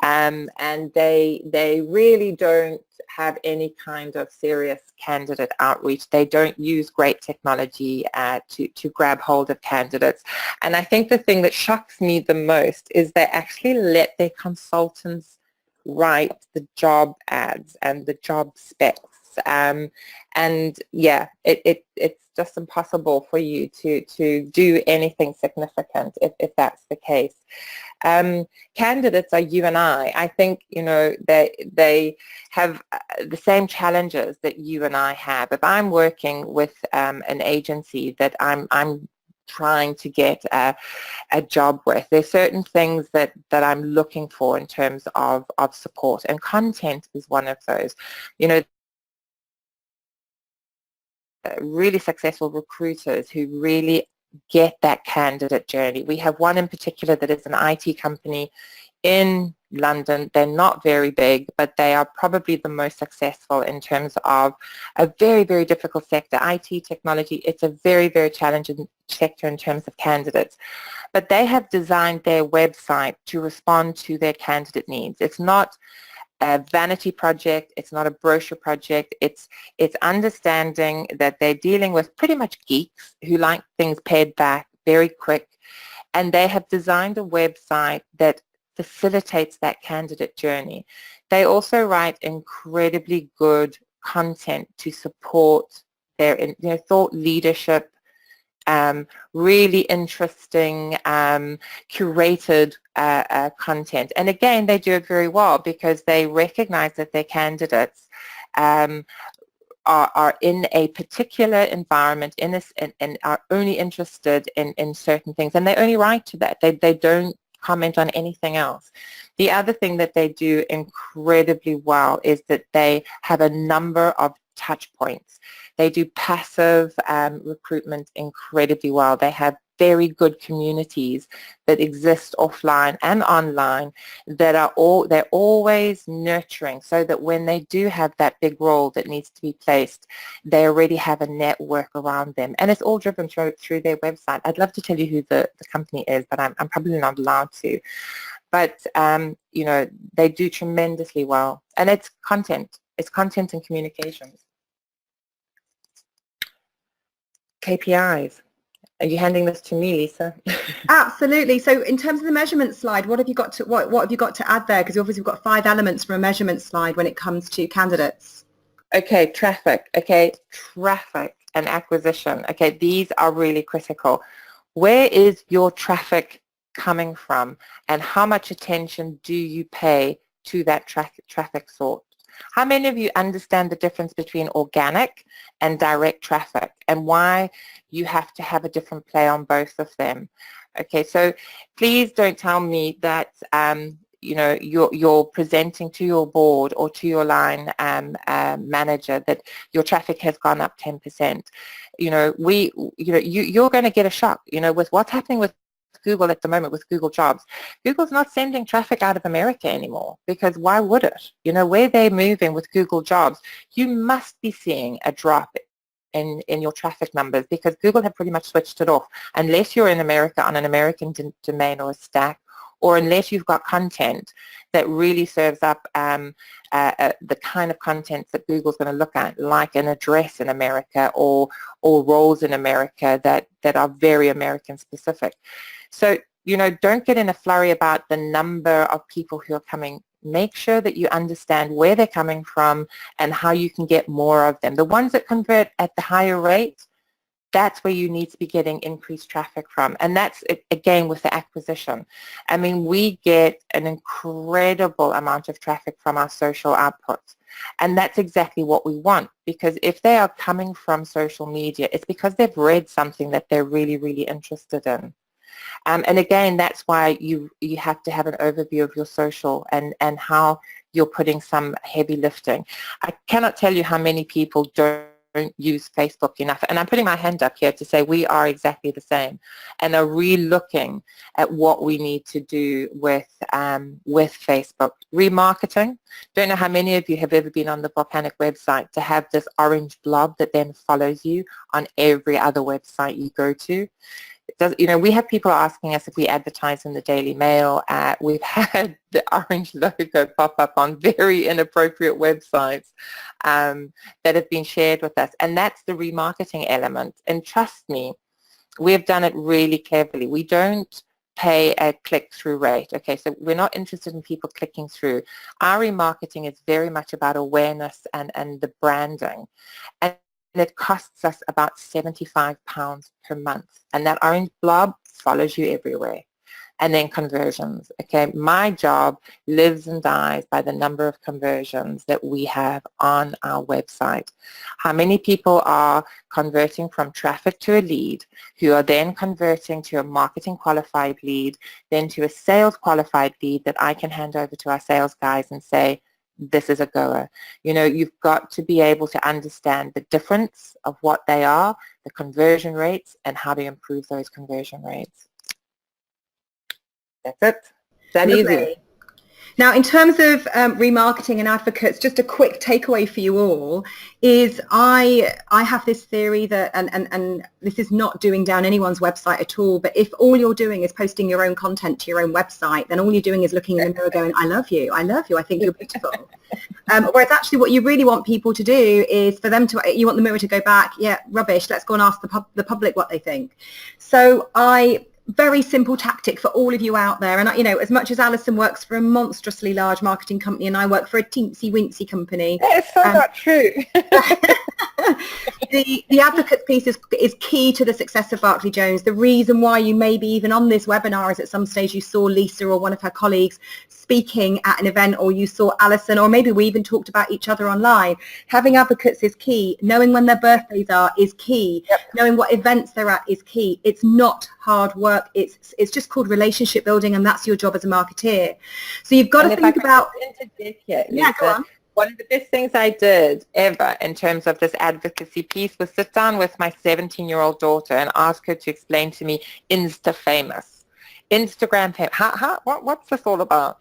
And they really don't have any kind of serious candidate outreach. They don't use great technology to grab hold of candidates. And I think the thing that shocks me the most is they actually let their consultants write the job ads and the job specs. And yeah, it's just impossible for you to do anything significant if that's the case. Candidates are you and I. I think, you know, they have the same challenges that you and I have. If I'm working with an agency that I'm trying to get a job with, there's certain things that I'm looking for in terms of support, and content is one of those. You know, really successful recruiters who really get that candidate journey. We have one in particular that is an IT company in London. They're not very big, but they are probably the most successful in terms of a very, very difficult sector. IT technology, it's a very, very challenging sector in terms of candidates. But they have designed their website to respond to their candidate needs. It's not a vanity project, it's not a brochure project, it's understanding that they're dealing with pretty much geeks who like things paid back very quick, and they have designed a website that facilitates that candidate journey. They also write incredibly good content to support their thought leadership, really interesting, curated content. And again, they do it very well because they recognize that their candidates are in a particular environment and are only interested in certain things, and they only write to that. They don't comment on anything else. The other thing that they do incredibly well is that they have a number of touch points. They do passive recruitment incredibly well. They have very good communities that exist offline and online that they're always nurturing, so that when they do have that big role that needs to be placed, they already have a network around them. And it's all driven through their website. I'd love to tell you who the company is, but I'm probably not allowed to. But, you know, they do tremendously well. And it's content. It's content and communications. KPIs. Are you handing this to me, Lisa? Absolutely. So in terms of the measurement slide, what have you got to add there? Because obviously we've got 5 elements from a measurement slide when it comes to candidates. Okay, traffic. Okay, traffic and acquisition. Okay, these are really critical. Where is your traffic coming from, and how much attention do you pay to that traffic source? How many of you understand the difference between organic and direct traffic, and why you have to have a different play on both of them? Okay, so please don't tell me that you know, you're presenting to your board or to your line manager that your traffic has gone up 10%. You know, you're going to get a shock. You know, with what's happening with Google at the moment, with Google Jobs, Google's not sending traffic out of America anymore, because why would it? You know, where they're moving with Google Jobs, you must be seeing a drop in your traffic numbers, because Google have pretty much switched it off. Unless you're in America on an American domain or a stack, or unless you've got content that really serves up the kind of content that Google's going to look at, like an address in America or roles in America that are very American specific. So, you know, don't get in a flurry about the number of people who are coming. Make sure that you understand where they're coming from and how you can get more of them. The ones that convert at the higher rate, that's where you need to be getting increased traffic from. And that's, again, with the acquisition. I mean, we get an incredible amount of traffic from our social outputs. And that's exactly what we want, because if they are coming from social media, it's because they've read something that they're really, really interested in. And again, that's why you have to have an overview of your social and how you're putting some heavy lifting. I cannot tell you how many people don't use Facebook enough, and I'm putting my hand up here to say we are exactly the same, and are re-looking at what we need to do with Facebook. Remarketing. Don't know how many of you have ever been on the Volcanic website to have this orange blob that then follows you on every other website you go to. You know, we have people asking us if we advertise in the Daily Mail. We've had the orange logo pop up on very inappropriate websites that have been shared with us. And that's the remarketing element. And trust me, we have done it really cleverly. We don't pay a click-through rate. Okay, so we're not interested in people clicking through. Our remarketing is very much about awareness and the branding. And it costs us about £75 per month. And that orange blob follows you everywhere. And then conversions. Okay, my job lives and dies by the number of conversions that we have on our website. How many people are converting from traffic to a lead, who are then converting to a marketing qualified lead, then to a sales qualified lead that I can hand over to our sales guys and say, this is a goer. You know, you've got to be able to understand the difference of what they are, the conversion rates, and how to improve those conversion rates. That's it. That easy. Now, in terms of remarketing and advocates, just a quick takeaway for you all is I have this theory that, and this is not doing down anyone's website at all, but if all you're doing is posting your own content to your own website, then all you're doing is looking in the mirror going, I love you, I think you're beautiful. Whereas actually what you really want people to do is for them to, you want the mirror to go back, yeah, rubbish, let's go and ask the public what they think. So very simple tactic for all of you out there, and you know, as much as Alison works for a monstrously large marketing company and I work for a teensy wincy company, it's so not true. the advocates piece is key to the success of Barclay Jones. The reason why you may be even on this webinar is at some stage you saw Lisa or one of her colleagues speaking at an event, or you saw Alison, or maybe we even talked about each other online. Having advocates is key. Knowing when their birthdays are is key. Yep. Knowing what events they're at is key. It's not hard work. It's just called relationship building, and that's your job as a marketeer. So you've got to think about... Yeah, go on. One of the best things I did ever in terms of this advocacy piece was sit down with my 17-year-old daughter and ask her to explain to me Insta-famous. Instagram famous. What's this all about?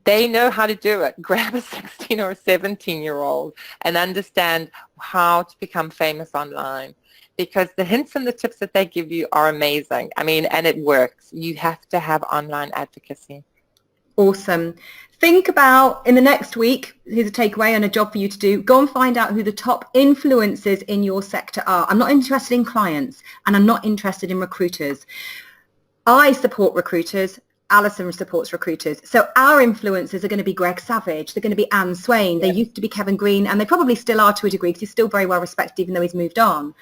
They know how to do it. Grab a 16 or a 17-year-old and understand how to become famous online, because the hints and the tips that they give you are amazing. I mean, and it works. You have to have online advocacy. Awesome. Think about, in the next week, here's a takeaway and a job for you to do. Go and find out who the top influencers in your sector are. I'm not interested in clients, and I'm not interested in recruiters. I support recruiters. Alison supports recruiters. So our influencers are going to be Greg Savage. They're going to be Anne Swain. They used to be Kevin Green, and they probably still are to a degree because he's still very well respected even though he's moved on.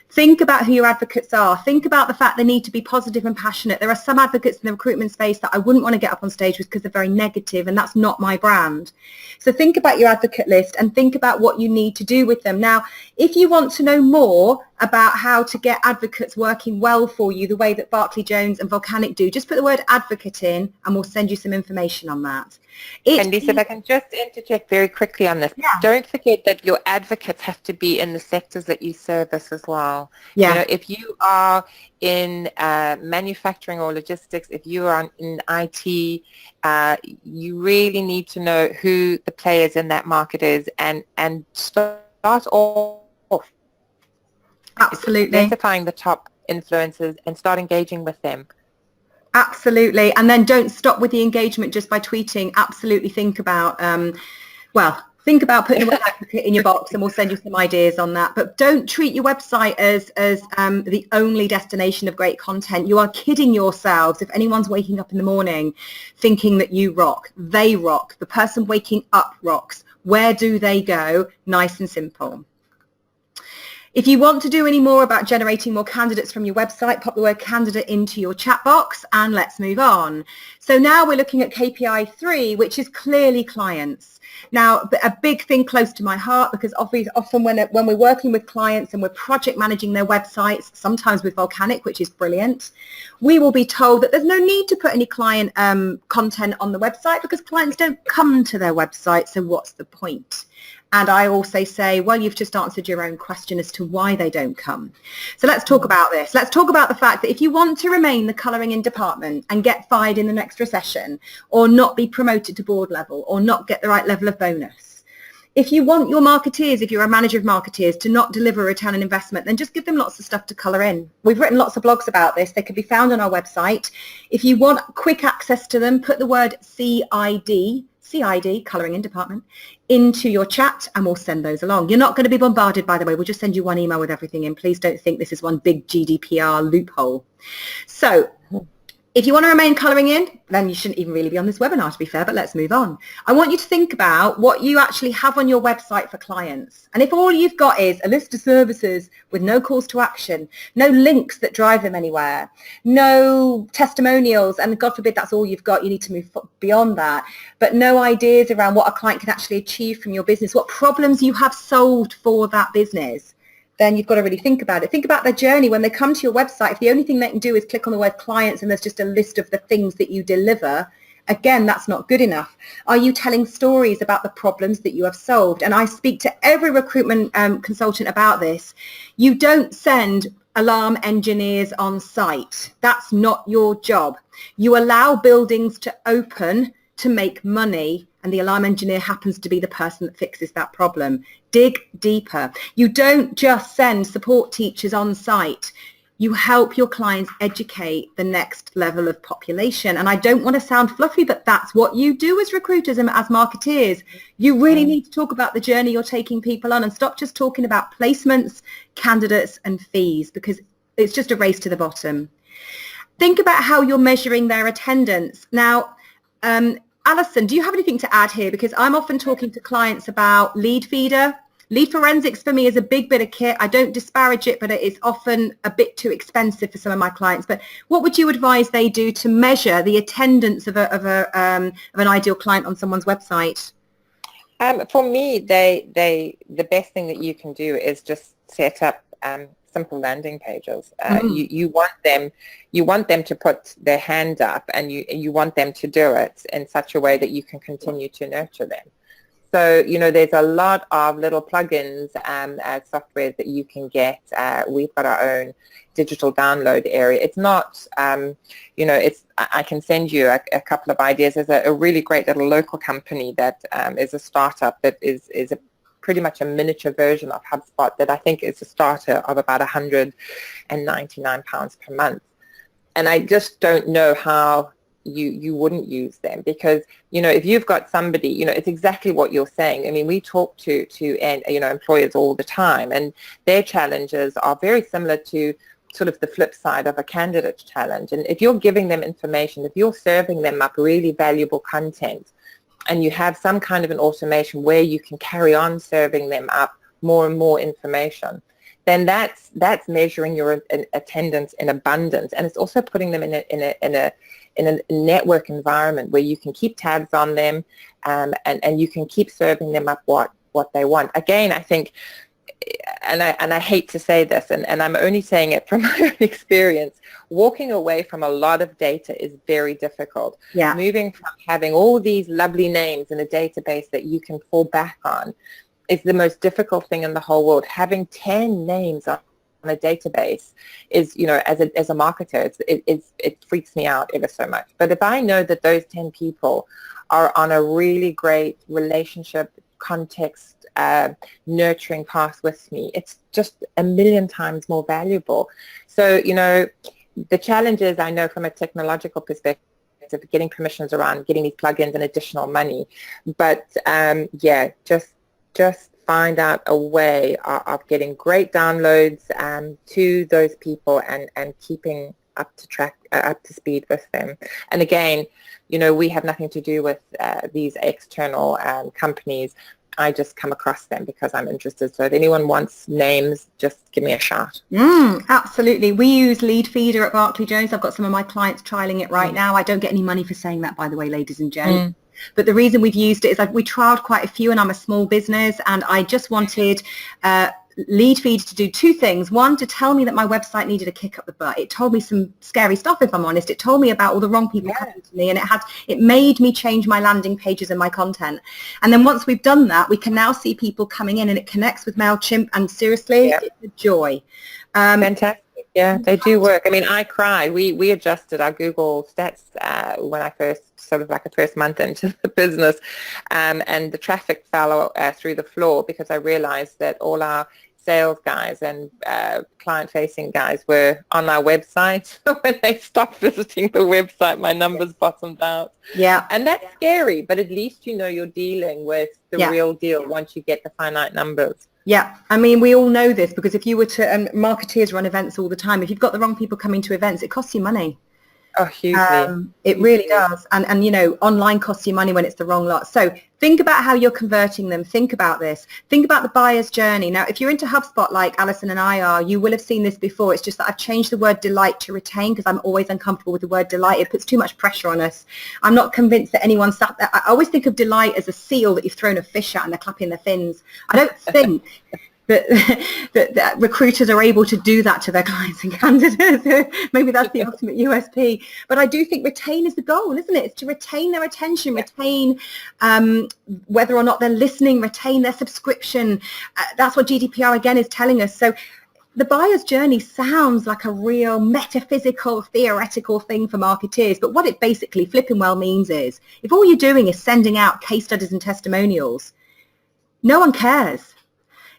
Think about who your advocates are. Think about the fact they need to be positive and passionate. There are some advocates in the recruitment space that I wouldn't want to get up on stage with because they're very negative, and that's not my brand. So think about your advocate list and think about what you need to do with them. Now, if you want to know more about how to get advocates working well for you the way that Barclay Jones and Volcanic do, just put the word advocate in and we'll send you some information on that. And Lisa, if I can just interject very quickly on this, don't forget that your advocates have to be in the sectors that you service as well. Yeah. You know, if you are in manufacturing or logistics, if you are in IT, you really need to know who the players in that market is and start off. Absolutely. Identifying the top influencers and start engaging with them. Absolutely. And then don't stop with the engagement just by tweeting. Absolutely think about, think about putting a web advocate in your box and we'll send you some ideas on that. But don't treat your website as the only destination of great content. You are kidding yourselves if anyone's waking up in the morning thinking that you rock. They rock. The person waking up rocks. Where do they go? Nice and simple. If you want to do any more about generating more candidates from your website, pop the word candidate into your chat box and let's move on. So now we're looking at KPI 3, which is clearly clients. Now, a big thing close to my heart, because often when we're working with clients and we're project managing their websites, sometimes with Volcanic, which is brilliant, we will be told that there's no need to put any client content on the website because clients don't come to their website, so what's the point? And I also say, well, you've just answered your own question as to why they don't come. So let's talk about this. Let's talk about the fact that if you want to remain the colouring in department and get fired in the next recession or not be promoted to board level or not get the right level of bonus, if you want your marketeers, if you're a manager of marketeers, to not deliver a return on investment, then just give them lots of stuff to colour in. We've written lots of blogs about this. They can be found on our website. If you want quick access to them, put the word CID, colouring in department, into your chat and we'll send those along. You're not going to be bombarded, by the way. We'll just send you one email with everything in. Please don't think this is one big GDPR loophole. So if you want to remain colouring in, then you shouldn't even really be on this webinar, to be fair, but let's move on. I want you to think about what you actually have on your website for clients. And if all you've got is a list of services with no calls to action, no links that drive them anywhere, no testimonials, and God forbid that's all you've got, you need to move beyond that, but no ideas around what a client can actually achieve from your business, what problems you have solved for that business, then you've got to really think about it. Think about their journey when they come to your website. If the only thing they can do is click on the word clients and there's just a list of the things that you deliver, again, that's not good enough. Are you telling stories about the problems that you have solved? And I speak to every recruitment consultant about this. You don't send alarm engineers on site. That's not your job. You allow buildings to open to make money, and the alarm engineer happens to be the person that fixes that problem. Dig deeper. You don't just send support teachers on site. You help your clients educate the next level of population. And I don't want to sound fluffy, but that's what you do as recruiters and as marketeers. You really need to talk about the journey you're taking people on and stop just talking about placements, candidates and fees, because it's just a race to the bottom. Think about how you're measuring their attendance. Now, Alison, do you have anything to add here? Because I'm often talking to clients about lead feeder. Lead forensics for me is a big bit of kit. I don't disparage it, but it is often a bit too expensive for some of my clients. But what would you advise they do to measure the attendance of an ideal client on someone's website? For me, the best thing that you can do is just set up simple landing pages. You want them to put their hand up, and you want them to do it in such a way that you can continue to nurture them. So, there's a lot of little plugins and software that you can get. We've got our own digital download area. It's not, I can send you a couple of ideas. There's a really great little local company that is a startup that is pretty much a miniature version of HubSpot that I think is a starter of about £199 per month. And I just don't know how you wouldn't use them, because if you've got somebody, it's exactly what you're saying. I mean, we talk to employers all the time, and their challenges are very similar to sort of the flip side of a candidate challenge. And if you're giving them information, if you're serving them up really valuable content, and you have some kind of an automation where you can carry on serving them up more and more information, then that's measuring your attendance in abundance, and it's also putting them in a network environment where you can keep tabs on them, and you can keep serving them up what they want. Again, I think and I hate to say this, and I'm only saying it from my own experience, walking away from a lot of data is very difficult. Yeah. Moving from having all these lovely names in a database that you can fall back on is the most difficult thing in the whole world. Having 10 names on a database is, as a marketer, it freaks me out ever so much. But if I know that those 10 people are on a really great relationship, context, nurturing path with me, it's just a million times more valuable. So, the challenges I know from a technological perspective, getting permissions around, getting these plugins and additional money. But just find out a way of getting great downloads to those people and keeping up to speed with them. And again, we have nothing to do with these external companies. I just come across them because I'm interested. So if anyone wants names, just give me a shout. Absolutely. We use Lead Feeder at Barclay Jones. I've got some of my clients trialing it right now. I don't get any money for saying that, by the way, ladies and gents. But the reason we've used it is we trialed quite a few, and I'm a small business, and I just wanted Lead Feed to do two things. One, to tell me that my website needed a kick up the butt. It told me some scary stuff, if I'm honest. It told me about all the wrong people coming to me, and it made me change my landing pages and my content. And then once we've done that, we can now see people coming in, and it connects with MailChimp, and seriously, it's a joy. Fantastic. Yeah, they do work. I mean, I cry. We adjusted our Google stats when I first, sort of like the first month into the business, and the traffic fell through the floor because I realized that all our sales guys and client-facing guys were on our website. When they stopped visiting the website, my numbers bottomed out. Yeah. And that's scary, but at least you're dealing with the real deal once you get the finite numbers. Yeah, I mean, we all know this because if you were to, marketeers run events all the time, if you've got the wrong people coming to events, it costs you money. Oh, hugely. It really does. And online costs you money when it's the wrong lot. So think about how you're converting them. Think about this. Think about the buyer's journey. Now, if you're into HubSpot like Alison and I are, you will have seen this before. It's just that I've changed the word delight to retain because I'm always uncomfortable with the word delight. It puts too much pressure on us. I'm not convinced that anyone sat there. I always think of delight as a seal that you've thrown a fish at and they're clapping their fins. I don't think that recruiters are able to do that to their clients and candidates. Maybe that's the ultimate USP. But I do think retain is the goal, isn't it? It's to retain their attention, retain whether or not they're listening, retain their subscription. That's what GDPR again is telling us. So the buyer's journey sounds like a real metaphysical, theoretical thing for marketeers. But what it basically flipping well means is if all you're doing is sending out case studies and testimonials, no one cares.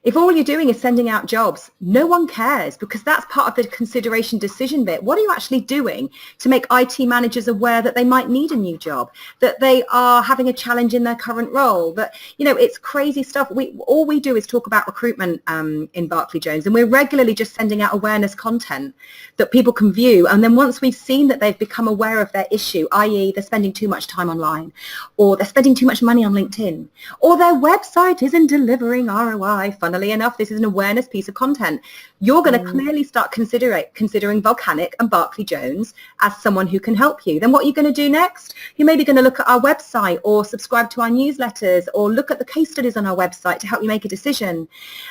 If all you're doing is sending out jobs, no one cares because that's part of the consideration decision bit. What are you actually doing to make IT managers aware that they might need a new job, that they are having a challenge in their current role, that, it's crazy stuff. All we do is talk about recruitment in Barclay Jones, and we're regularly just sending out awareness content that people can view. And then once we've seen that they've become aware of their issue, i.e. they're spending too much time online, or they're spending too much money on LinkedIn, or their website isn't delivering ROI, funnily enough, this is an awareness piece of content. You're going to clearly start considering Volcanic and Barclay Jones as someone who can help you. Then what are you going to do next? You're maybe going to look at our website or subscribe to our newsletters or look at the case studies on our website to help you make a decision.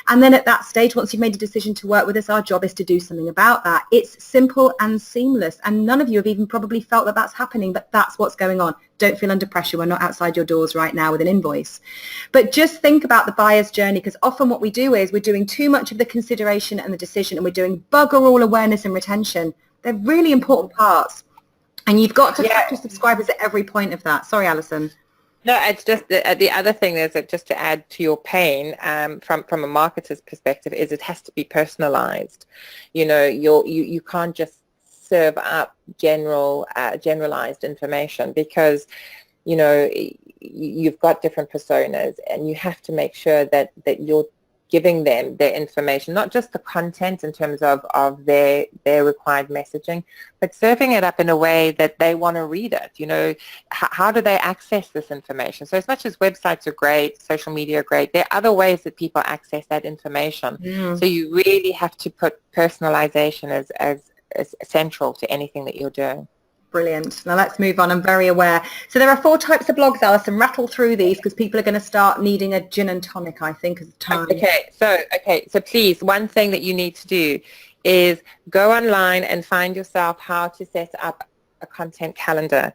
And then at that stage, once you've made a decision to work with us, our job is to do something about that. It's simple and seamless. And none of you have even probably felt that that's happening, but that's what's going on. Don't feel under pressure. We're not outside your doors right now with an invoice. But just think about the buyer's journey, because often what we do is we're doing too much of the consideration and the decision, and we're doing bugger all awareness and retention. They're really important parts. And you've got to capture subscribers at every point of that. Sorry, Alison. No, it's just the other thing is that just to add to your pain from a marketer's perspective is it has to be personalized. You can't just serve up generalized information because you've got different personas, and you have to make sure that you're giving them their information, not just the content in terms of their required messaging, but serving it up in a way that they want to read it. How do they access this information? So as much as websites are great, social media are great, there are other ways that people access that information. So you really have to put personalization as central to anything that you're doing. Brilliant. Now let's move on. I'm very aware. So there are 4 types of blogs, Alison. Rattle through these because people are going to start needing a gin and tonic, I think, as time. So please, one thing that you need to do is go online and find yourself how to set up a content calendar.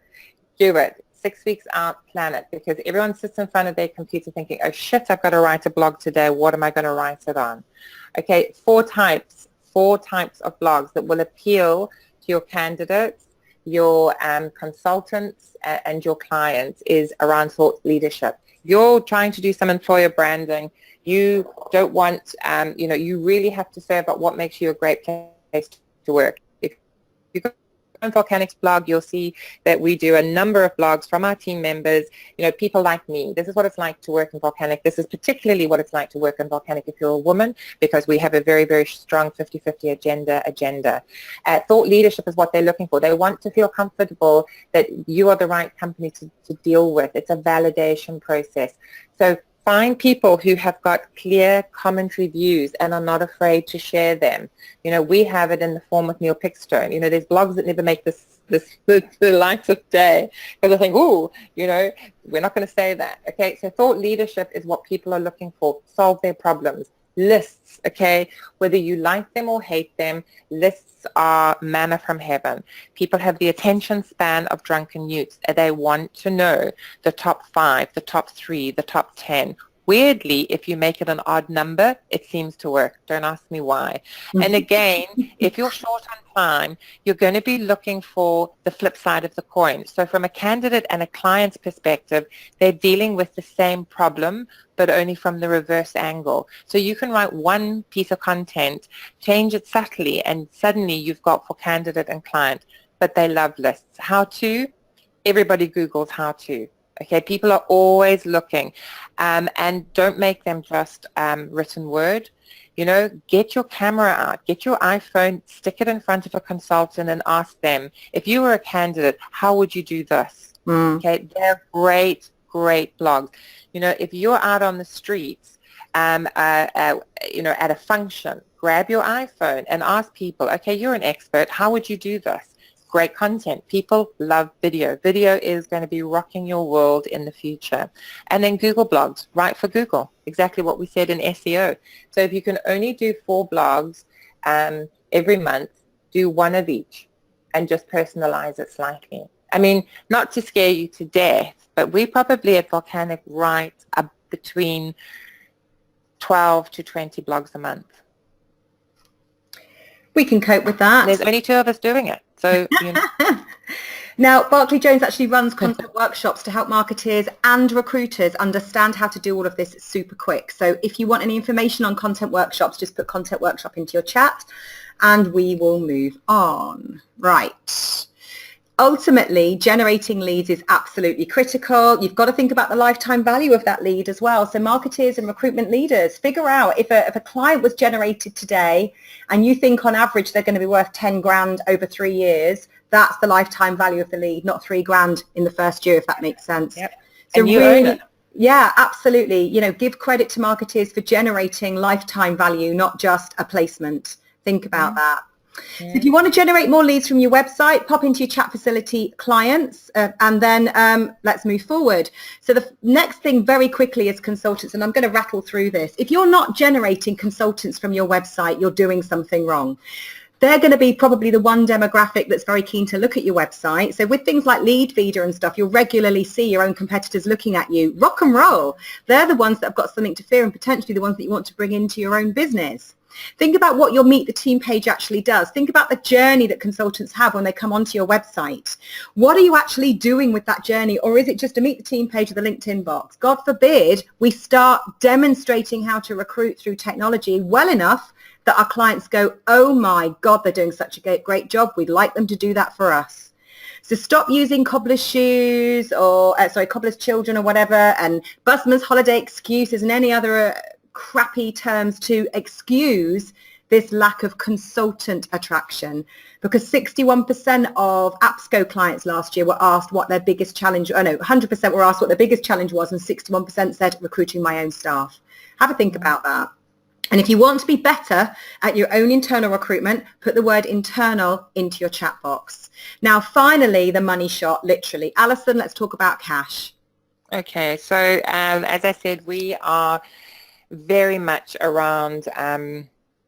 Do it. 6 weeks out, plan it, because everyone sits in front of their computer thinking, oh shit, I've got to write a blog today. What am I going to write it on? Okay, 4 types of blogs that will appeal to your candidates, your consultants, and your clients is around thought leadership. If you're trying to do some employer branding, you don't want, you really have to say about what makes you a great place to work. If you go on Volcanic's blog, you'll see that we do a number of blogs from our team members, people like me. This is what it's like to work in Volcanic. This is particularly what it's like to work in Volcanic if you're a woman, because we have a very, very strong 50-50 agenda. Thought leadership is what they're looking for. They want to feel comfortable that you are the right company to deal with. It's a validation process. So find people who have got clear commentary views and are not afraid to share them. We have it in the form of Neil Pickstone. There's blogs that never make the light of day because I think, we're not going to say that. Okay, so thought leadership is what people are looking for. Solve their problems. Lists, okay, whether you like them or hate them, lists are manna from heaven. People have the attention span of drunken youths. They want to know the top 5, the top 3, the top 10. Weirdly, if you make it an odd number, it seems to work. Don't ask me why. And again, if you're short on time, you're going to be looking for the flip side of the coin. So from a candidate and a client's perspective, they're dealing with the same problem, but only from the reverse angle. So you can write one piece of content, change it subtly, and suddenly you've got for candidate and client, but they love lists. How to? Everybody Googles how to. Okay, people are always looking, and don't make them just written word. Get your camera out, get your iPhone, stick it in front of a consultant and ask them, if you were a candidate, how would you do this? Okay, they're great blogs. If you're out on the streets, at a function, grab your iPhone and ask people, okay, you're an expert, how would you do this? Great content. People love video. Video is going to be rocking your world in the future. And then Google blogs, write for Google, exactly what we said in SEO. So if you can only do 4 blogs every month, do 1 of each and just personalize it slightly. I mean, not to scare you to death, but we probably at Volcanic write between 12 to 20 blogs a month. We can cope with that. There's only 2 of us doing it. So, Now, Barclay Jones actually runs content workshops to help marketers and recruiters understand how to do all of this super quick. So if you want any information on content workshops, just put content workshop into your chat and we will move on. Right. Ultimately, generating leads is absolutely critical. You've got to think about the lifetime value of that lead as well. So marketers and recruitment leaders, figure out if a client was generated today and you think on average they're going to be worth 10 grand over 3 years, that's the lifetime value of the lead, not 3 grand in the first year, if that makes sense. Yep. So and you really, own it. Yeah, absolutely. Give credit to marketers for generating lifetime value, not just a placement. Think about that. So if you want to generate more leads from your website, pop into your chat facility clients and then let's move forward. So the next thing very quickly is consultants, and I'm going to rattle through this. If you're not generating consultants from your website, you're doing something wrong. They're going to be probably the one demographic that's very keen to look at your website. So with things like Lead Feeder and stuff, you'll regularly see your own competitors looking at you. Rock and roll. They're the ones that have got something to fear and potentially the ones that you want to bring into your own business. Think about what your Meet the Team page actually does. Think about the journey that consultants have when they come onto your website. What are you actually doing with that journey? Or is it just a Meet the Team page of the LinkedIn box? God forbid we start demonstrating how to recruit through technology well enough that our clients go, oh my God, they're doing such a great job. We'd like them to do that for us. So stop using cobbler's shoes or, cobbler's children or whatever, and busman's holiday excuses and any other crappy terms to excuse this lack of consultant attraction, because 61% of AppSco clients last year were asked what their biggest challenge, 100% were asked what their biggest challenge was, and 61% said recruiting my own staff. Have a think about that. And if you want to be better at your own internal recruitment, put the word internal into your chat box. Now, finally, the money shot, literally. Alison, let's talk about cash. Okay, so as I said, we are very much around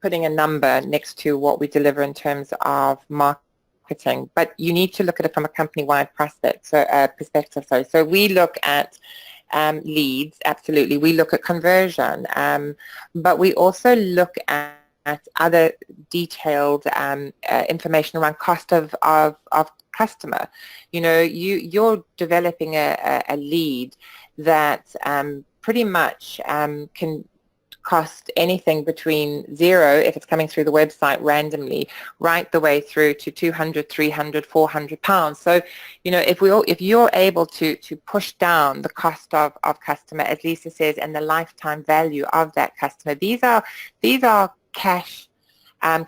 putting a number next to what we deliver in terms of marketing, but you need to look at it from a company-wide perspective. So we look at leads, absolutely. We look at conversion, but we also look at other detailed information around cost of customer. You know, you're developing a lead that pretty much can cost anything between zero, if it's coming through the website randomly, right the way through to 200, 300, 400 pounds. So, you know, if you're able to push down the cost of customer, as Lisa says, and the lifetime value of that customer, these are cash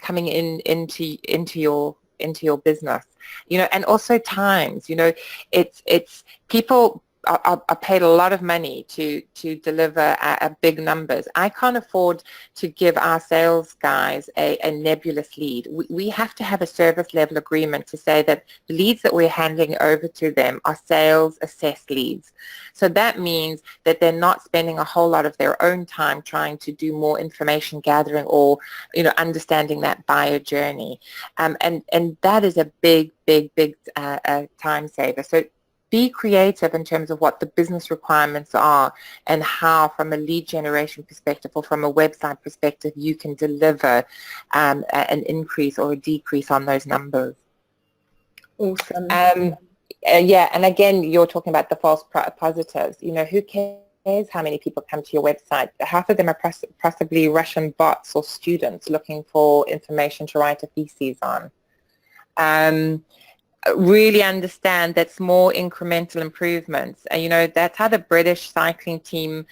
coming into your business, you know. And also times, you know, it's people are paid a lot of money to deliver big numbers. I can't afford to give our sales guys a nebulous lead. We have to have a service level agreement to say that the leads that we're handing over to them are sales assessed leads. So that means that they're not spending a whole lot of their own time trying to do more information gathering or, you know, understanding that buyer journey. And that is a big time saver. So be creative in terms of what the business requirements are and how, from a lead generation perspective or from a website perspective, you can deliver an increase or a decrease on those numbers. Awesome. Yeah, and again, you're talking about the false positives. You know, who cares how many people come to your website? Half of them are possibly Russian bots or students looking for information to write a thesis on. Really understand that small incremental improvements. And, you know, that's how the British cycling team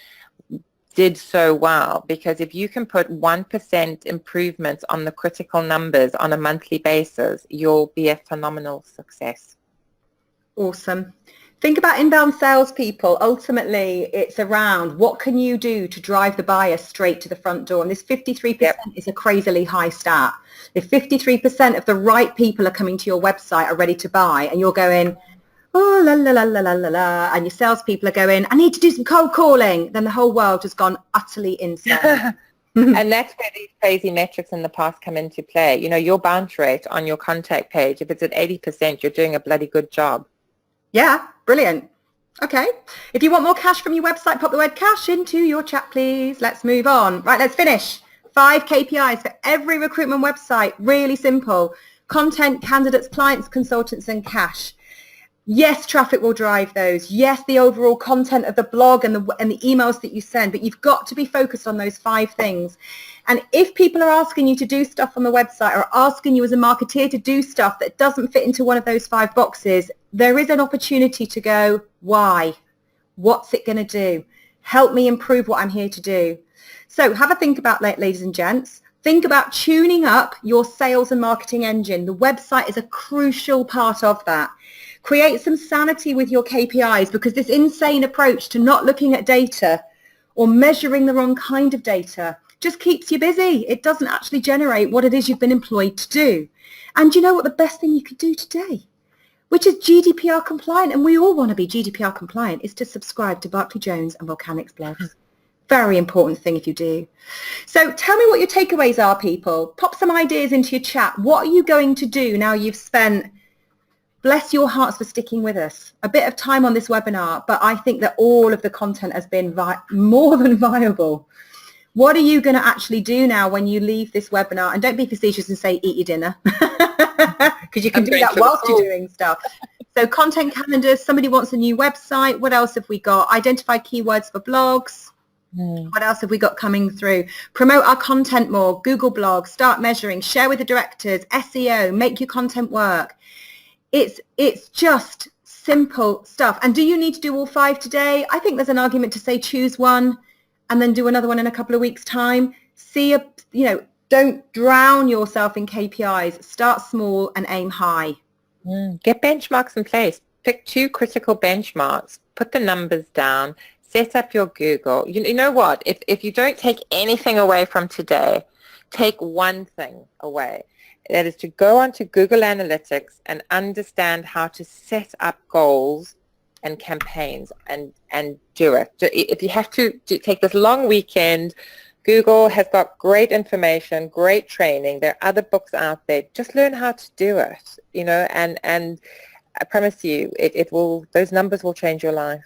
did so well, because if you can put 1% improvements on the critical numbers on a monthly basis, you'll be a phenomenal success. Awesome. Think about inbound salespeople. Ultimately, it's around what can you do to drive the buyer straight to the front door. And this 53% is a crazily high stat. If 53% of the right people are coming to your website are ready to buy, and you're going, oh, la, la, la, la, la, la, la, and your salespeople are going, I need to do some cold calling, then the whole world has gone utterly insane. And that's where these crazy metrics in the past come into play. You know, your bounce rate on your contact page, if it's at 80%, you're doing a bloody good job. Yeah, brilliant. Okay. If you want more cash from your website, pop the word cash into your chat, please. Let's move on. Right, let's finish. 5 KPIs for every recruitment website. Really simple. Content, candidates, clients, consultants, and cash. Yes, traffic will drive those. Yes, the overall content of the blog and the emails that you send, but you've got to be focused on those 5 things. And if people are asking you to do stuff on the website or asking you as a marketeer to do stuff that doesn't fit into one of those 5 boxes, there is an opportunity to go, why? What's it going to do? Help me improve what I'm here to do. So have a think about that, ladies and gents. Think about tuning up your sales and marketing engine. The website is a crucial part of that. Create some sanity with your KPIs, because this insane approach to not looking at data or measuring the wrong kind of data just keeps you busy. It doesn't actually generate what it is you've been employed to do. And you know what the best thing you could do today, which is GDPR compliant, and we all want to be GDPR compliant, is to subscribe to Barclay Jones and Volcanic's blogs. Very important thing if you do. So tell me what your takeaways are, people. Pop some ideas into your chat. What are you going to do now you've spent, bless your hearts for sticking with us, a bit of time on this webinar, but I think that all of the content has been more than viable. What are you going to actually do now when you leave this webinar? And don't be facetious and say, eat your dinner, because you can do that whilst you're doing stuff. So content calendars, somebody wants a new website. What else have we got? Identify keywords for blogs. What else have we got coming through? Promote our content more, Google blogs, start measuring, share with the directors, SEO, make your content work. It's just simple stuff. And do you need to do all 5 today? I think there's an argument to say choose one and then do another one in a couple of weeks' time. Don't drown yourself in KPIs. Start small and aim high. Get benchmarks in place. Pick 2 critical benchmarks. Put the numbers down. set up your Google. You know what? If you don't take anything away from today, take one thing away. That is to go onto Google Analytics and understand how to set up goals and campaigns and do it. If you have to take this long weekend, Google has got great information, great training. There are other books out there. Just learn how to do it, you know, and I promise you, it will, those numbers will change your life.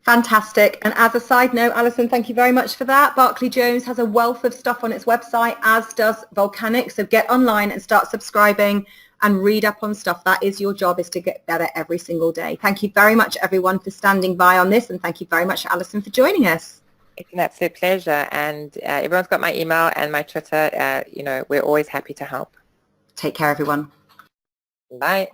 Fantastic. And as a side note, Alison, thank you very much for that. Barclay Jones has a wealth of stuff on its website, as does Volcanic. So get online and start subscribing and read up on stuff. That is your job, is to get better every single day. Thank you very much, everyone, for standing by on this. And thank you very much, Alison, for joining us. It's an absolute pleasure. And everyone's got my email and my Twitter. You know, we're always happy to help. Take care, everyone. Bye.